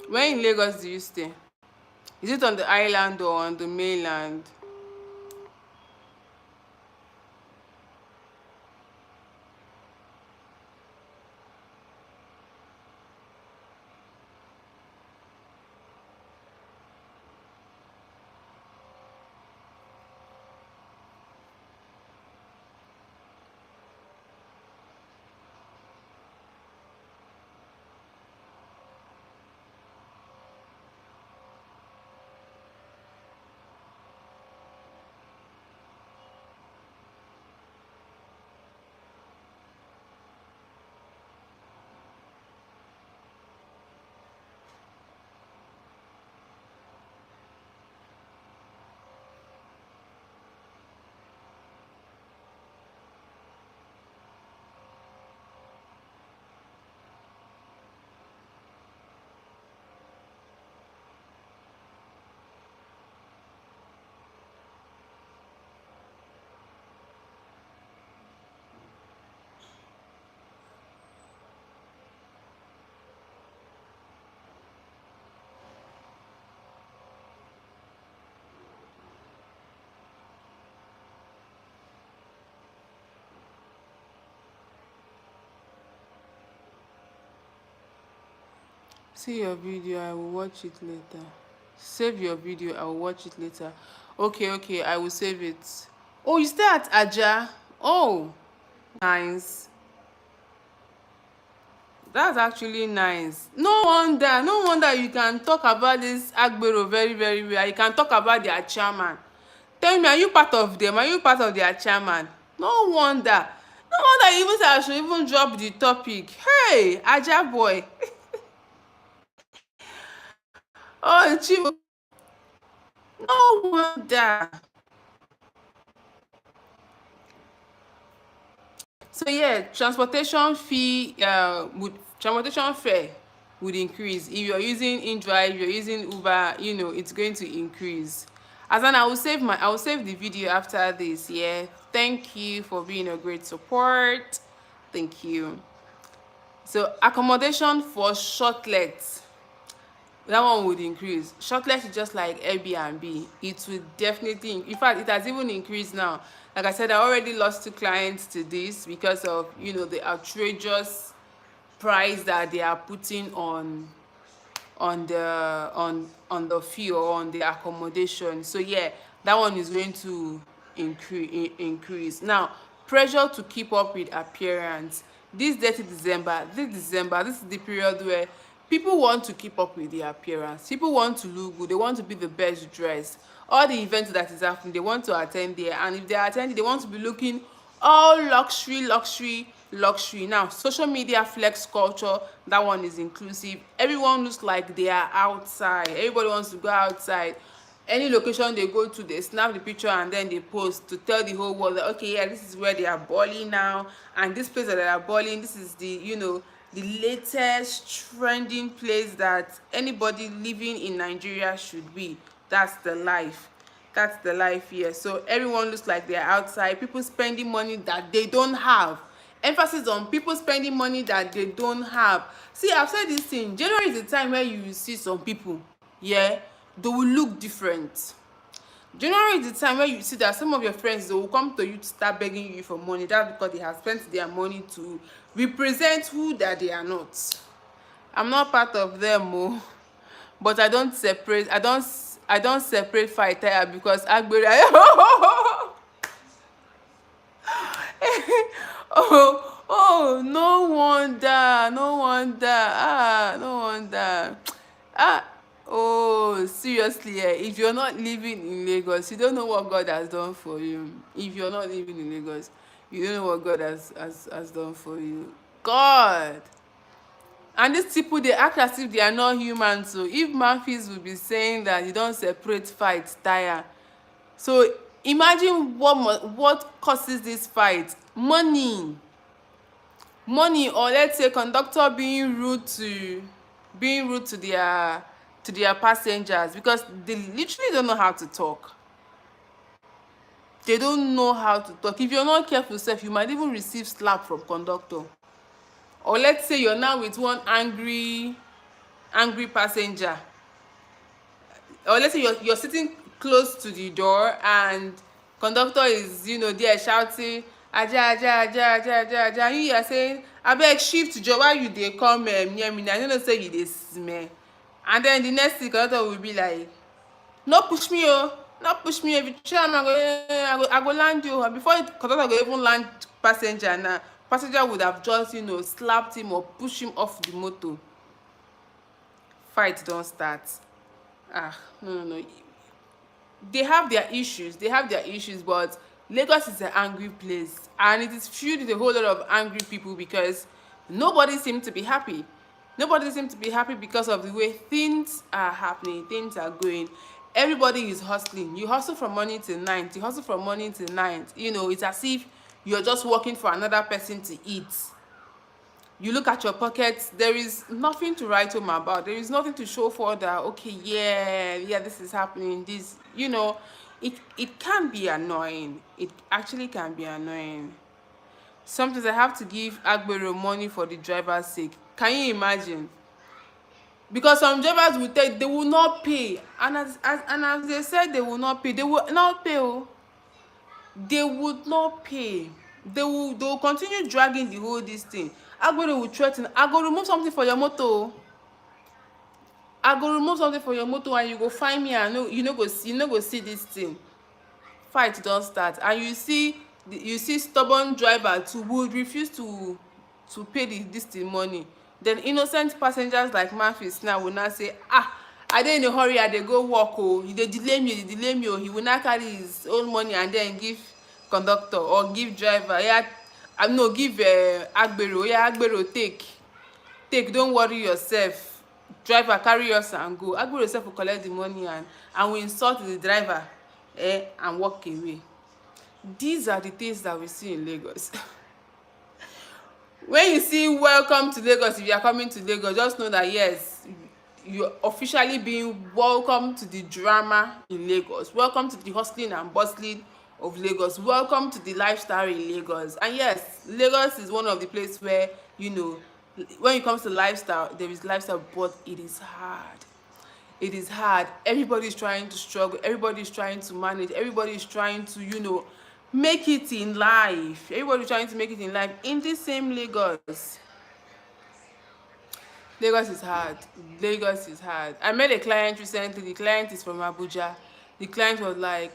Where in Lagos do you stay? Is it on the island or on the mainland? See your video, I will watch it later. Save your video, I will watch it later. Okay, okay, I will save it. Oh, you stay at Aja? Oh, nice. That's actually nice. No wonder you can talk about this Agbero very, very well. You can talk about their chairman. Tell me, are you part of them? Are you part of their chairman? No wonder. No wonder you even say I should even drop the topic. Hey, Aja boy. Oh, Chivo. No wonder. So yeah, transportation fare would increase if you're using InDrive, you're using Uber, it's going to increase. As in, I will save the video after this. Yeah, thank you for being a great support. Thank you. So accommodation for shortlets, that one would increase. Shortlets is just like Airbnb. It will definitely, in fact, it has even increased now. Like I said, I already lost 2 clients to this because of the outrageous price that they are putting on the fee or on the accommodation. So yeah, that one is going to increase. Now, pressure to keep up with appearance. This is the period where people want to keep up with their appearance. People want to look good. They want to be the best dressed. All the events that is happening, they want to attend there, and if they are attending, they want to be looking all luxury, luxury, luxury. Now, social media flex culture, that one is inclusive. Everyone looks like they are outside. Everybody wants to go outside. Any location they go to, they snap the picture and then they post to tell the whole world that, okay, yeah, this is where they are balling now, and this place that they are balling, this is the, the latest trending place that anybody living in Nigeria should be. That's the life. That's the life here. So everyone looks like they're outside. People spending money that they don't have. Emphasis on people spending money that they don't have. See, I've said this thing. January is the time where you see some people, yeah, they will look different. January is the time where you see that some of your friends, they will come to you to start begging you for money. That's because they have spent their money to represent who that they are not. I'm not part of them, oh. But I don't separate fight tire because Agbere. No wonder, no wonder. Seriously, if you're not living in Lagos, you don't know what God has done for you. If you're not living in Lagos, you don't know what God has done for you. God. And these people, they act as if they are not human. So if Memphis will be saying that you don't separate fight tire, so imagine what causes this fight. Money, or let's say conductor being rude to their passengers, because they literally don't know how to talk. They don't know how to talk. If you're not careful sef, you might even receive slap from conductor. Or let's say you're now with one angry passenger, or let's say you're sitting close to the door and conductor is there shouting aja aja aja aja aja aja, and you are saying abeg shift joor, why you dey come near me na, I no know say you dey smell. And then the next thing conductor will be like, no push me oh, no push me, if you try am I go land you. And before conductor go even land passenger, na passenger would have just slapped him or pushed him off the motor. Fight don start. No. They have their issues, but Lagos is an angry place, and it is filled with a whole lot of angry people because nobody seems to be happy. Nobody seems to be happy because of the way things are happening, things are going. Everybody is hustling. You hustle from morning till night. You hustle from morning till night. It's as if you're just working for another person to eat. You look at your pockets, there is nothing to write home about. There is nothing to show for that, okay, yeah, this is happening. It can be annoying. It actually can be annoying. Sometimes I have to give Agbero money for the driver's sake. Can you imagine? Because some drivers they will not pay. And as they said, they will not pay. They will not pay. Oh. They would not pay. They will continue dragging the whole this thing. Agbero will threaten, I go remove something for your motor. I go remove something for your motor and you go find me and you no go see this thing. Fight don start, and you see stubborn driver too who would refuse to pay this thing money. Then innocent passengers like Memphis now will now say, I dey in a hurry, I dey go work oh, you dey delay me oh. He will now carry his own money and then give conductor or give driver, give Agbero, Agbero take, don't worry yourself, driver carry yours and go. Agbero sef will collect the money and will insult the driver and walk away. These are the things that we see in Lagos. When you see welcome to Lagos, if you are coming to Lagos, just know that yes, you're officially being welcome to the drama in Lagos. Welcome to the hustling and bustling of Lagos. Welcome to the lifestyle in Lagos. And yes, Lagos is one of the places where when it comes to lifestyle, there is lifestyle, but it is hard. It is hard. Everybody is trying to struggle. Everybody is trying to manage. Everybody is trying to make it in life. Everybody is trying to make it in life in this same Lagos. Lagos is hard. Lagos is hard. I met a client recently. The client is from Abuja. The client was like,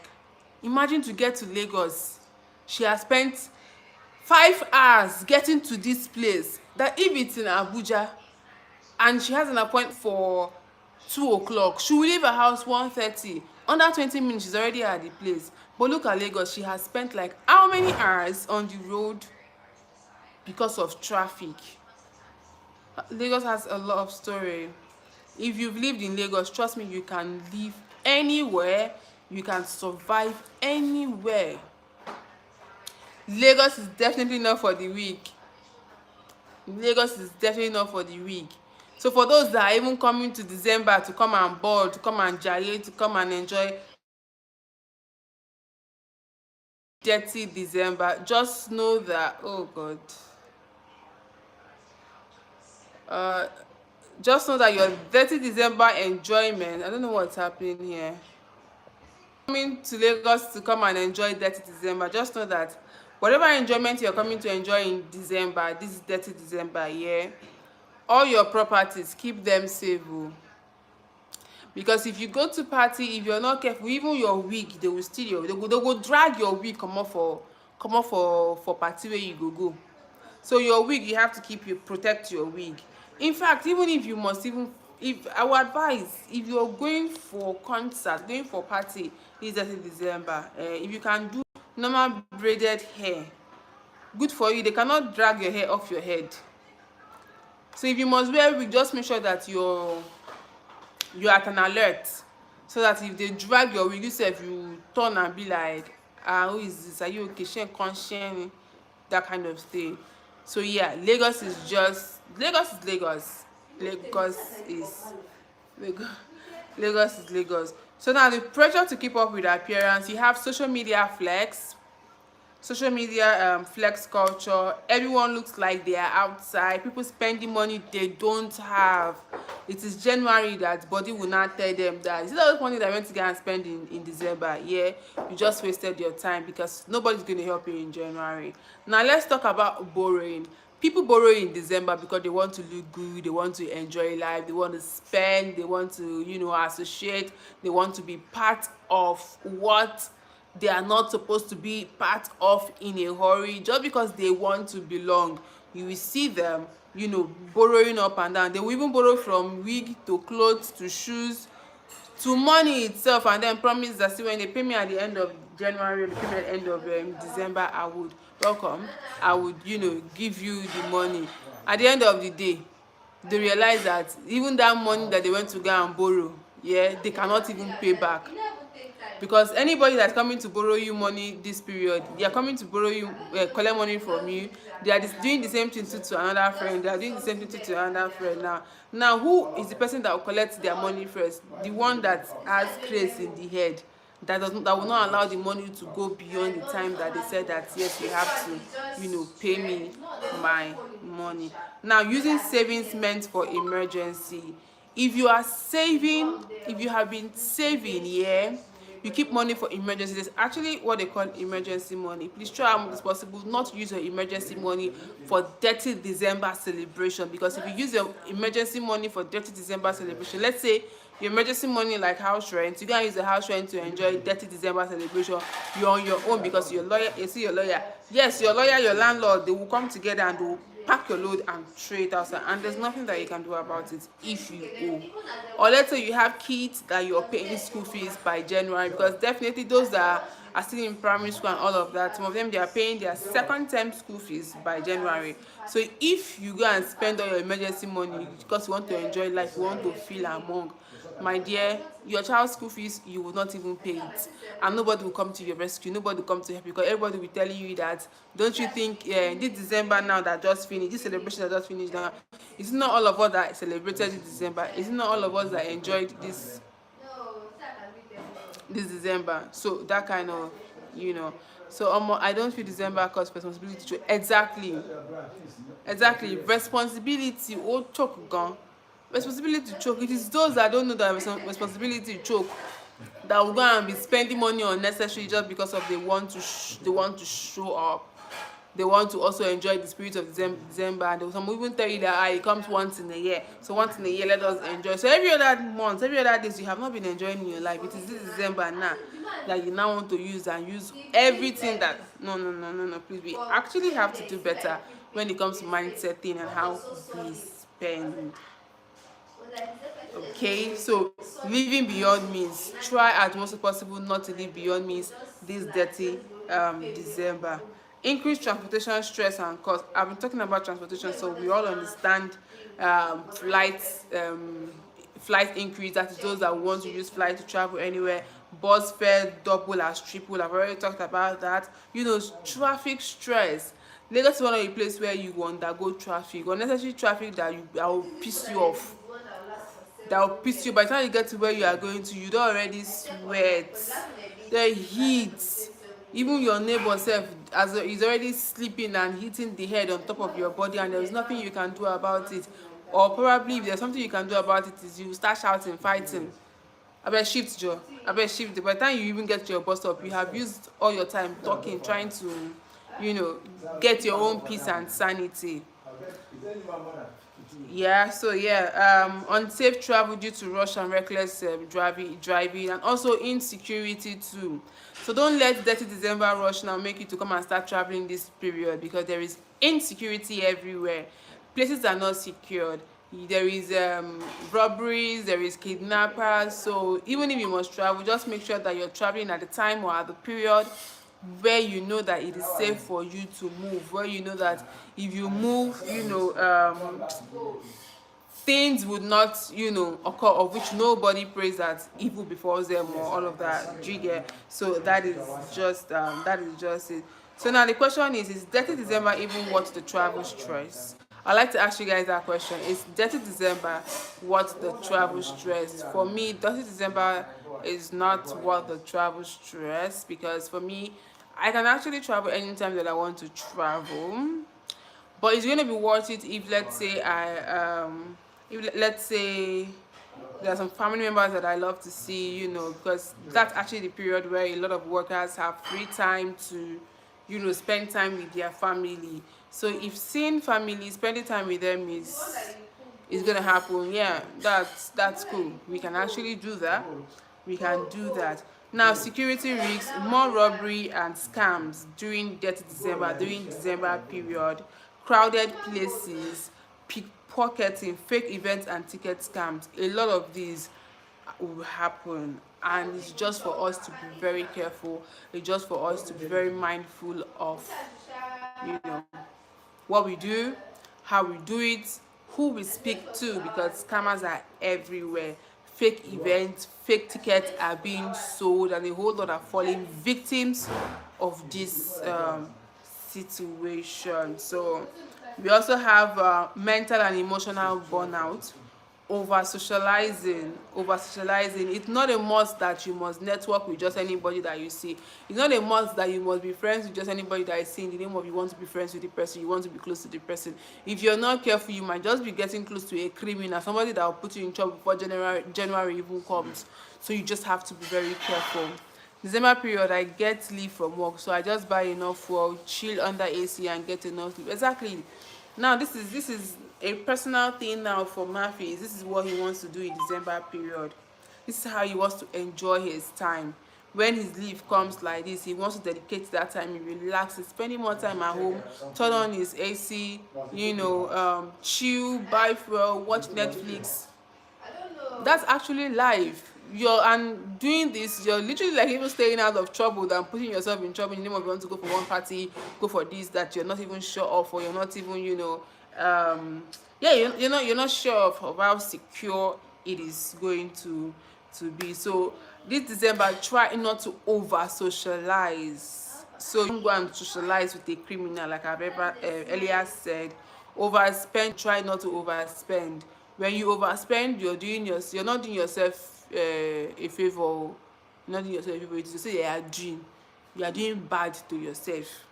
imagine to get to Lagos. She has spent 5 hours getting to this place. That if it's in Abuja and she has an appointment for 2 o'clock, she will leave her house 1:30. Under 20 minutes, she's already at the place. But look at Lagos. She has spent like how many hours on the road because of traffic? Lagos has a lot of story. If you've lived in Lagos, trust me, you can live anywhere. You can survive anywhere. Lagos is definitely not for the weak. Lagos is definitely not for the weak. So for those that are even coming to December to come and board, to come and jolly, to come and enjoy dirty December, just know that, oh God, uh, just know that your dirty December enjoyment, I don't know what's happening here. Coming to Lagos to come and enjoy dirty December, just know that whatever enjoyment you're coming to enjoy in December, this dirty December, yeah, all your properties, keep them safe. Oh. Because if you go to party, if you're not careful, even your wig, they will steal your, they go drag your wig comot for party where you go. So your wig, you have to keep you protect your wig. In fact, even if you must even, if our advice, if you're going for concert, going for party this December, if you can do normal braided hair, good for you. They cannot drag your hair off your head. So if you must wear wig, just make sure that you're at an alert, so that if they drag your wig, you sef you turn and be like, ah, who is this, are you okay, shey nkan ṣe ni, that kind of thing. So yeah, Lagos is just Lagos is Lagos. Lagos is Lagos. Lagos is Lagos. So now the pressure to keep up with appearance, you have social media flex culture. Everyone looks like they are outside. People spending money they don't have. It is January that body will not tell them that, is it all this money that you went to go and spend in December? Yeah, you just wasted your time, because nobody's going to help you in January. Now let's talk about borrowing. People borrow in December because they want to look good, they want to enjoy life, they want to spend, they want to, associate, they want to be part of what they are not supposed to be part of in a hurry, just because they want to belong. You will see them, borrowing up and down. They will even borrow from wig to clothes to shoes to money itself, and then promise that, see, when they pay me at the end of January, or they pay me at the end of December, I would give you the money. At the end of the day, they realize that even that money that they went to go and borrow, yeah, they cannot even pay back. Because anybody that's coming to borrow you money this period, they are coming to borrow you, collect money from you. They are doing the same thing to another friend. They are doing the same thing to another friend. Now who is the person that will collect their money first? The one that has craze in the head, that will not allow the money to go beyond the time that they said that, yes, you have to pay me my money. Now, using savings meant for emergency. If you are saving, if you have been saving, yeah, you keep money for emergency. There's actually what they call emergency money. Please try as much as possible not to use your emergency money for dirty December celebration. Because if you use your emergency money for dirty December celebration, let's say your emergency money like house rent, you can use the house rent to enjoy dirty December celebration. You're on your own, because your lawyer, you see your lawyer, yes, your lawyer, your landlord, they will come together and they will pack your load and throw it outside, and there's nothing that you can do about it if you owe. Or let's say you have kids that you're paying school fees by January, because definitely those that are still in primary school and all of that, some of them, they are paying their second term school fees by January. So if you go and spend all your emergency money because you want to enjoy life, you want to feel among, my dear, your child's school fees, you will not even pay it, and nobody will come to your rescue, nobody will come to help you, because everybody will be telling you that, don't you think this December now that just finished, this celebration that just finished now, it's not all of us that celebrated this December, it's not all of us that enjoyed this December. So that kind of, so I don't feel December cause responsibility to exactly responsibility or choke gone. Responsibility choke. It is those that don't know that responsibility choke that will go and be spending money unnecessarily just because of they want to show up. they want to also enjoy the spirit of December, and some will even tell you that it comes once in a year. So once in a year, let us enjoy. So every other month, every other days, you have not been enjoying in your life. It is this December now that you now want to use and use everything that no no no no no. Please, we actually have to do better when it comes to mindset thing and how we spend. Okay, so living beyond means, try as much as possible not to live beyond means this dirty December. Increase transportation stress and cost. I've been talking about transportation, so we all understand flights flight increase. That is those that want to use flight to travel anywhere. Bus fare double as triple. I've already talked about that. You know, traffic stress. Lagos is one of the places where you go undergo traffic, unnecessary traffic that will piss you off, that will piss you. By the time you get to where you are going to, you don already sweat, the heat, even your neighbor sef as is already sleeping and hitting the head on top of your body, and there is nothing you can do about it. Or probably if there's something you can do about it, is you start shouting, fighting. Abeg shift joor, abeg shift. By the time you even get to your bus stop, you have used all your time talking, trying to, you know, get your own peace and sanity. Yeah, so yeah, unsafe travel due to rush and reckless driving, and also insecurity too. So don't let dirty December rush now make you to come and start traveling this period, because there is insecurity everywhere. Places are not secured. There is robberies, there is kidnappers. So even if you must travel, just make sure that you're traveling at the time or at the period where you know that it is safe for you to move, where you know that if you move, things would not, occur, of which nobody prays that evil befalls them or all of that. Do you get? So that is just it. So now the question is dirty December even worth the travel stress? I'd like to ask you guys that question. Is dirty December worth the travel stress? For me, dirty December is not worth the travel stress, because for me, I can actually travel anytime that I want to travel. But it's going to be worth it if, let's say, let's say there are some family members that I love to see, because that's actually the period where a lot of workers have free time to, spend time with their family. So if seeing family, spending time with them is gonna happen, yeah, that's cool. We can actually do that. We can do that. Now, security risks, more robbery and scams during dirty December, during December period, crowded places, pickpocketing, fake events and ticket scams. A lot of these will happen, and it's just for us to be very careful. It's just for us to be very mindful of, you know, what we do, how we do it, who we speak to, because scammers are everywhere. Fake events, fake tickets are being sold, and a whole lot are falling victims of this situation. So we also have mental and emotional burnout, over socializing. It's not a must that you must network with just anybody that you see. It's not a must that you must be friends with just anybody that you see in the name of you want to be friends with the person, you want to be close to the person. If you're not careful, you might just be getting close to a criminal, somebody that will put you in trouble before January even comes. So you just have to be very careful. December period, I get leave from work, so I just buy enough fuel, chill under AC and get enough sleep. Exactly. Now this is a personal thing now for Murphy. This is what he wants to do in December period. This is how he wants to enjoy his time. When his leave comes like this, he wants to dedicate that time, he relaxes, spending more time at home, turn on his AC, chill, buy fuel, watch Netflix. That's actually life. And doing this, you're literally like even staying out of trouble than putting yourself in trouble in the name of you want to go for one party, go for this that you're not even sure of, or you're not even you're not sure of how secure it is going to be. So this December, try not to over socialize. So you don't go and socialize with a criminal, like I've earlier said. Overspend, try not to overspend. When you overspend, you're not doing yourself a favor. You're not doing yourself a favor. It's to say you are doing bad to yourself.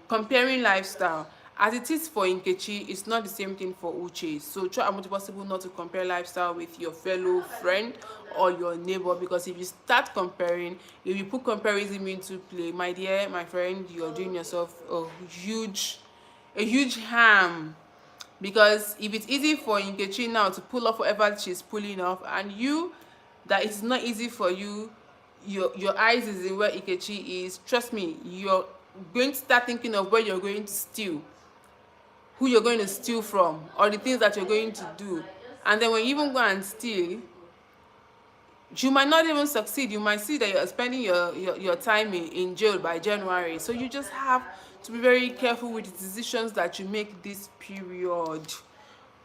Comparing lifestyle, As it is for Nkechi, it's not the same thing for Uche. So try as much possible not to compare lifestyle with your fellow friend or your neighbor, because if you start comparing, if you put comparison into play, my dear, my friend, you're doing yourself a huge harm. Because if it's easy for Nkechi now to pull off whatever she's pulling off, and you, that it's not easy for you, your eyes is in where Nkechi is, trust me, you're going to start thinking of where you're going to steal, who you're going to steal from, or the things that you're going to do. And then when you even go and steal, you might not even succeed. You might see that you're spending your time in jail by January. So you just have to be very careful with the decisions that you make this period.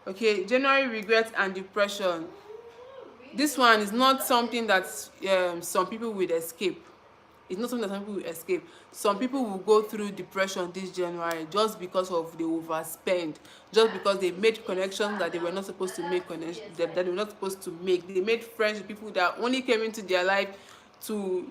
Okay, January regret and depression. This one is not something that some people will escape. It's not something that some people will escape. Some people will go through depression this January just because of they overspend, just because they made connections that they were not supposed to make, connections that they were not supposed to make. They made friends with people that only came into their life to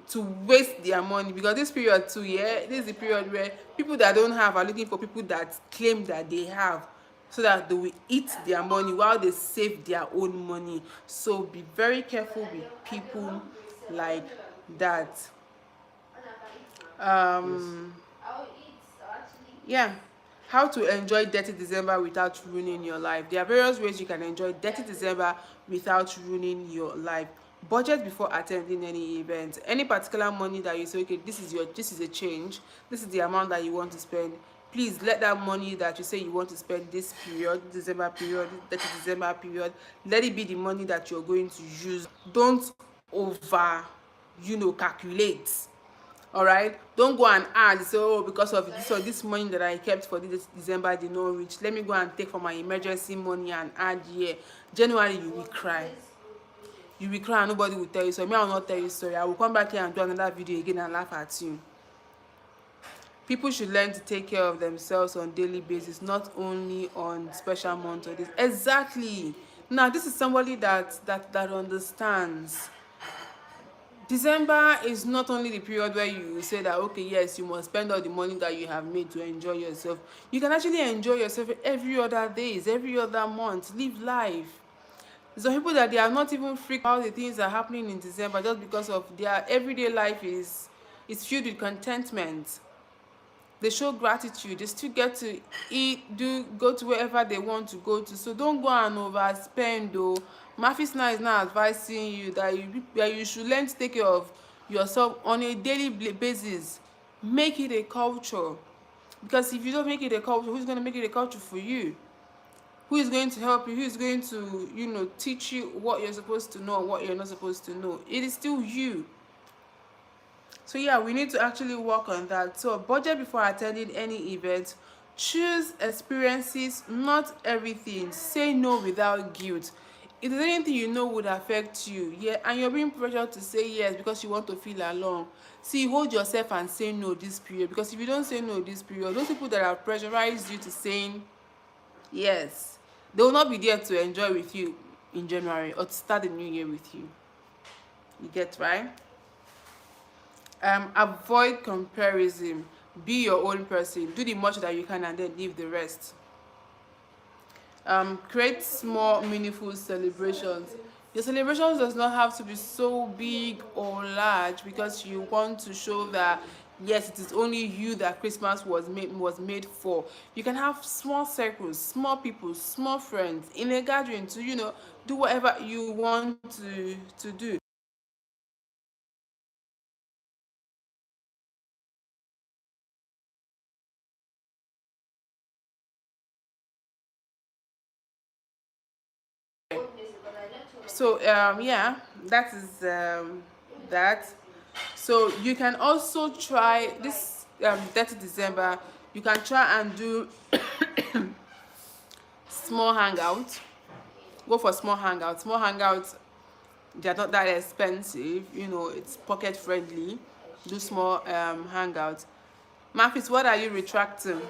waste their money. Because this period too, yeah, this is the period where people that don't have are looking for people that claim that they have, so that they will eat their money while they save their own money. So be very careful with people like that. um yeah, how to enjoy dirty December without ruining your life. There are various ways you can enjoy dirty December without ruining your life. Budget before attending any event. Any particular money that you say, okay, this is a change, this is the amount that you want to spend, please let that money that you say you want to spend this period, December period, dirty December period, let it be the money that you're going to use. Don't over, calculate. All right, don't go and add, say, oh, because of this, or this money that I kept for this December did not reach, let me go and take from my emergency money and add here. January you will cry, and nobody will tell you sorry. Me, I will not tell you sorry. I will come back here and do another video again and laugh at you. People should learn to take care of themselves on daily basis, not only on special months or this. Exactly. Now this is somebody that understands. December is not only the period where you say that, okay, yes, you must spend all the money that you have made to enjoy yourself. You can actually enjoy yourself every other days, every other month. Live life. Some people that they are not even freaked out the things that are happening in December, just because of their everyday life is filled with contentment. They show gratitude. They still get to eat, go to wherever they want to go to. So don't go and overspend though. Mafis now is now advising you that you should learn to take care of yourself on a daily basis. Make it a culture. Because if you don't make it a culture, who's going to make it a culture for you? Who is going to help you? Who is going to, teach you what you're supposed to know and what you're not supposed to know? It is still you. So yeah, we need to actually work on that. So budget before attending any event. Choose experiences, not everything. Say no without guilt. If there's anything you know would affect you, yeah, and you're being pressured to say yes because you want to feel along, see, hold yourself and say no this period. Because if you don't say no this period, those people that have pressurized you to saying yes, they will not be there to enjoy with you in January or to start the new year with you. You get, right? Avoid comparison. Be your own person. Do the much that you can and then leave the rest. Create small meaningful celebrations. Your celebrations does not have to be so big or large, because you want to show that yes, it is only you that Christmas was made for. You can have small circles, small people, small friends in a gathering to do whatever you want to do. So yeah, that is that. So you can also try this 30 December. You can try and do small hangouts. Go for small hangouts. Small hangouts, they're not that expensive. It's pocket friendly. Do small hangouts. Mafis, what are you retracting?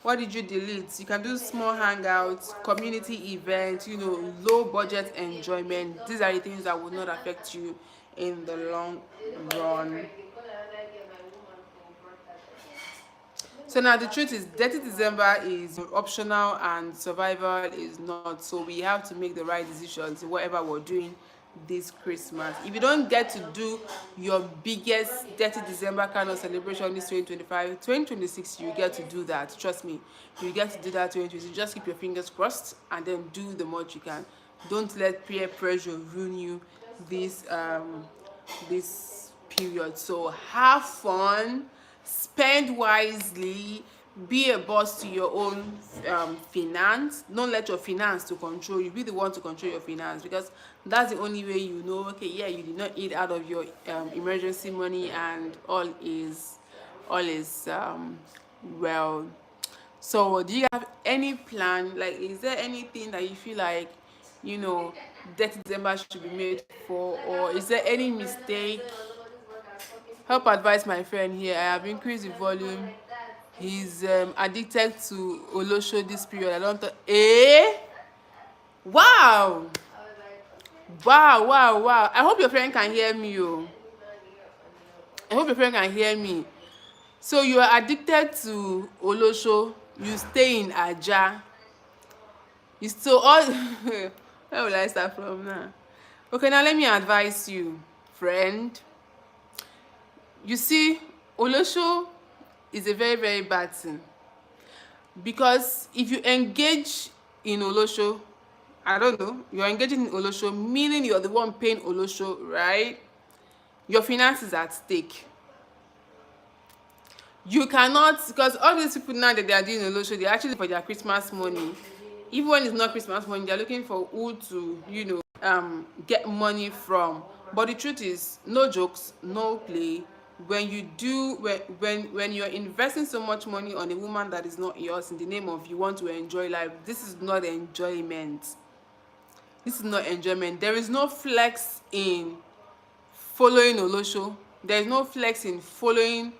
What did you delete? You can do small hangouts, community events, low budget enjoyment. These are the things that will not affect you in the long run. So now the truth is, Dirty December is optional and survival is not. So we have to make the right decisions in whatever we're doing this Christmas. If you don't get to do your biggest Dirty December kind of celebration this 2025, 2026, you get to do that. Trust me, you get to do that 2026. Just keep your fingers crossed and then do the much you can. Don't let peer pressure ruin you this period. So have fun, spend wisely, be a boss to your own finance. Don't let your finance to control you. Be the one to control your finance, because that's the only way you know, okay, yeah, you did not eat out of your emergency money and all is well. So do you have any plan, like is there anything that you feel like, you know, that December should be made for, or is there any mistake? Help advise my friend here. I have increased the volume. He's addicted to Olosho this period. I don't wow, wow. I hope your friend can hear me. Oh, I hope your friend can hear me. So you are addicted to Olosho. You stay in Aja. You still all where will I start from now? Okay, now let me advise you, friend. You see, Olosho is a very bad thing, because if you engage in Olosho, I don't know, you're engaging in Olosho, meaning you're the one paying Olosho, right? Your finances at stake. You cannot, because all these people now that they are doing Olosho, they're actually for their Christmas money. Even when it's not Christmas money, they're looking for who to, get money from. But the truth is, no jokes, no play. When you do, when you're investing so much money on a woman that is not yours in the name of you want to enjoy life, this is not enjoyment. This is not enjoyment. There is no flex in following Olosho. There is no flex in following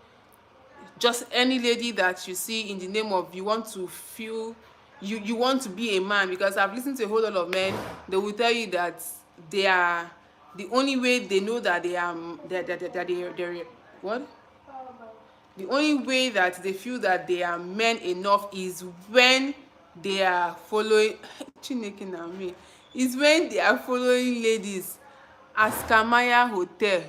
just any lady that you see in the name of you want to feel you want to be a man. Because I've listened to a whole lot of men, they will tell you that they are the only way they know that they are they're what the only way that they feel that they are men enough is when they are following Chineke na me, is when they are following ladies. Askamaya Hotel.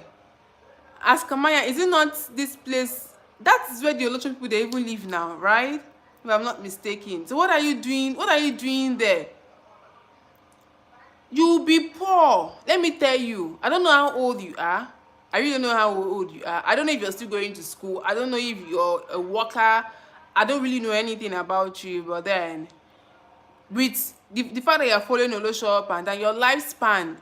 Askamaya, is it not this place? That is where the Olocho people they even live now, right? If I'm not mistaken. So what are you doing? What are you doing there? You'll be poor. Let me tell you. I don't know how old you are. I really don't know how old you are. I don't know if you're still going to school. I don't know if you're a worker. I don't really know anything about you. But then, with the fact that you're following Olosho and then your lifespan,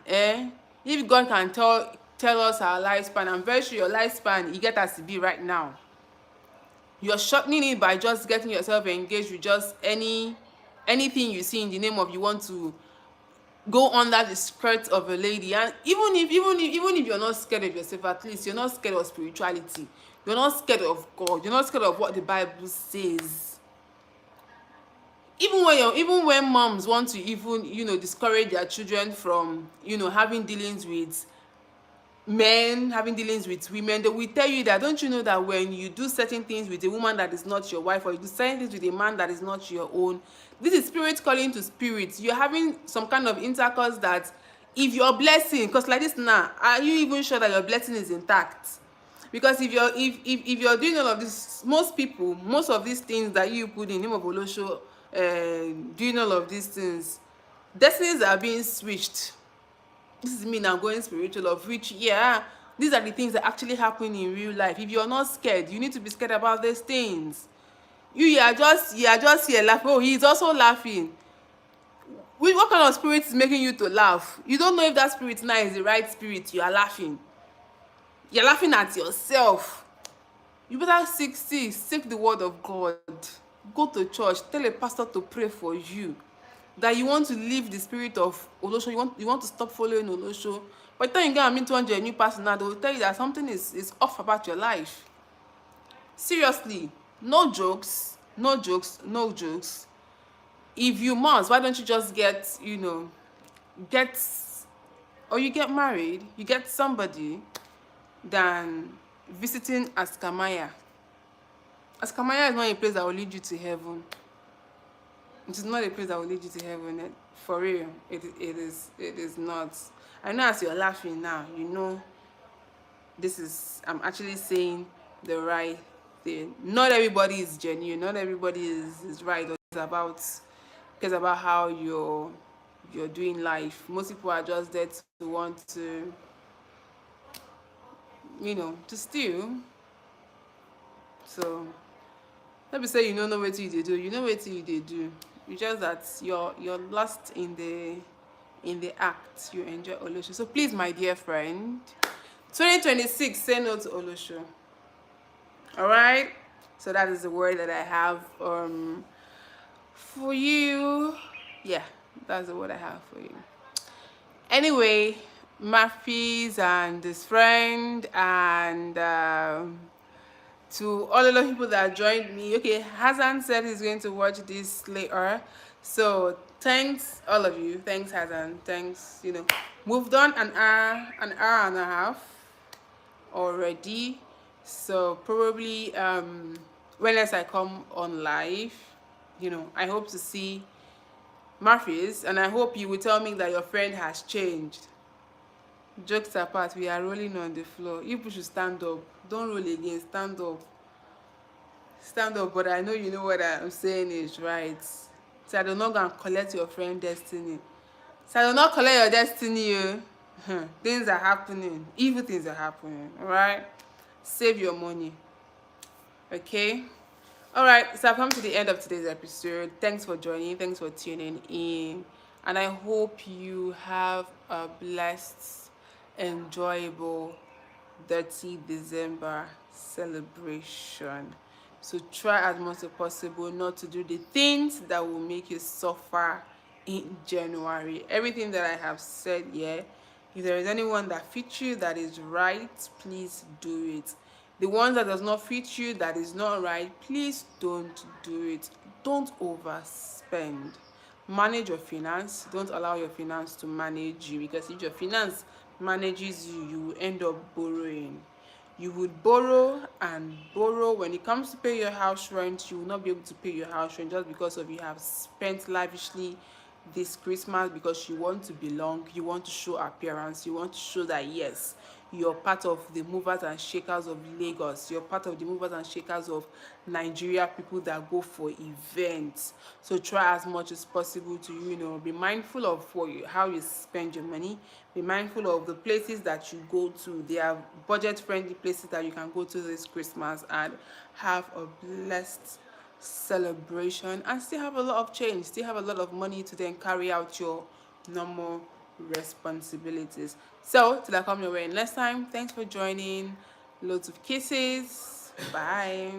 if God can tell us our lifespan, I'm very sure your lifespan, you get as to be right now. You're shortening it by just getting yourself engaged with just anything you see in the name of you want to go under the skirt of a lady. And even if you're not scared of yourself, at least you're not scared of spirituality, you're not scared of God, you're not scared of what the Bible says. Even when moms want to even discourage their children from having dealings with men, having dealings with women, they will tell you that, don't you know that when you do certain things with a woman that is not your wife, or you do certain things with a man that is not your own, this is spirit calling to spirit. You're having some kind of intercourse that, if your blessing, because like this now, are you even sure that your blessing is intact? Because if you're doing all of this, most of these things that you put in the name of Olosho, doing all of these things, destinies are being switched. This is me now going spiritual, of which, yeah, these are the things that actually happen in real life. If you're not scared, you need to be scared about these things. You are just here laughing. Oh, he's also laughing. What kind of spirit is making you to laugh? You don't know if that spirit now is the right spirit. You are laughing. You're laughing at yourself. You better seek the word of God. Go to church. Tell a pastor to pray for you. That you want to leave the spirit of Olosho, you want to stop following Olosho. By the time you get and meet a new person now, they will tell you that something is off about your life. Seriously, no jokes. If you must, why don't you just get or you get married, you get somebody, than visiting Askamaya. As Kamaya is not a place that will lead you to heaven. It is not a place that will lead you to heaven. For real, it is not. I know as you're laughing now, you know I'm actually saying the right thing. Not everybody is genuine. Not everybody is right. Or it's about how you're doing life. Most people are just there to want to, to steal. So let me say you don't know what you do. You know what you do. You just that you're lost in the act. You enjoy Olosho. So please, my dear friend, 2026, say no to Olosho. All right. So that is the word that I have for you. Yeah, that's the word I have for you. Anyway, Murphy's and his friend and to all of the people that joined me. Okay, Hassan said he's going to watch this later. So thanks all of you. Thanks Hassan. Thanks, moved on an hour and a half already. So probably whenever I come on live, I hope to see Murphy's, and I hope you will tell me that your friend has changed. Jokes apart, we are rolling on the floor. You people should stand up. Don't roll again. Stand up. Stand up. But I know you know what I'm saying is right. So I do not go and collect your friend destiny. So I do not collect your destiny. Things are happening. Evil things are happening. Alright? Save your money. Okay? Alright, so I've come to the end of today's episode. Thanks for joining. Thanks for tuning in. And I hope you have a blessed, enjoyable 30 December celebration. So try as much as possible not to do the things that will make you suffer in January. Everything that I have said here, if there is anyone that fits you that is right, please do it. The ones that does not fit you, that is not right, please don't do it. Don't overspend. Manage your finance. Don't allow your finance to manage you, because if your finance manages you, you will end up borrowing. You would borrow and borrow. When it comes to pay your house rent, you will not be able to pay your house rent just because of you have spent lavishly this Christmas, because you want to belong, you want to show appearance, you want to show that yes, you're part of the movers and shakers of Lagos, you're part of the movers and shakers of Nigeria, people that go for events. So try as much as possible to be mindful of how you spend your money. Be mindful of the places that you go to. They are budget friendly places that you can go to this Christmas and have a blessed celebration, and still have a lot of change, still have a lot of money to then carry out your normal responsibilities. So till I come your way next time, thanks for joining. Loads of kisses. Bye.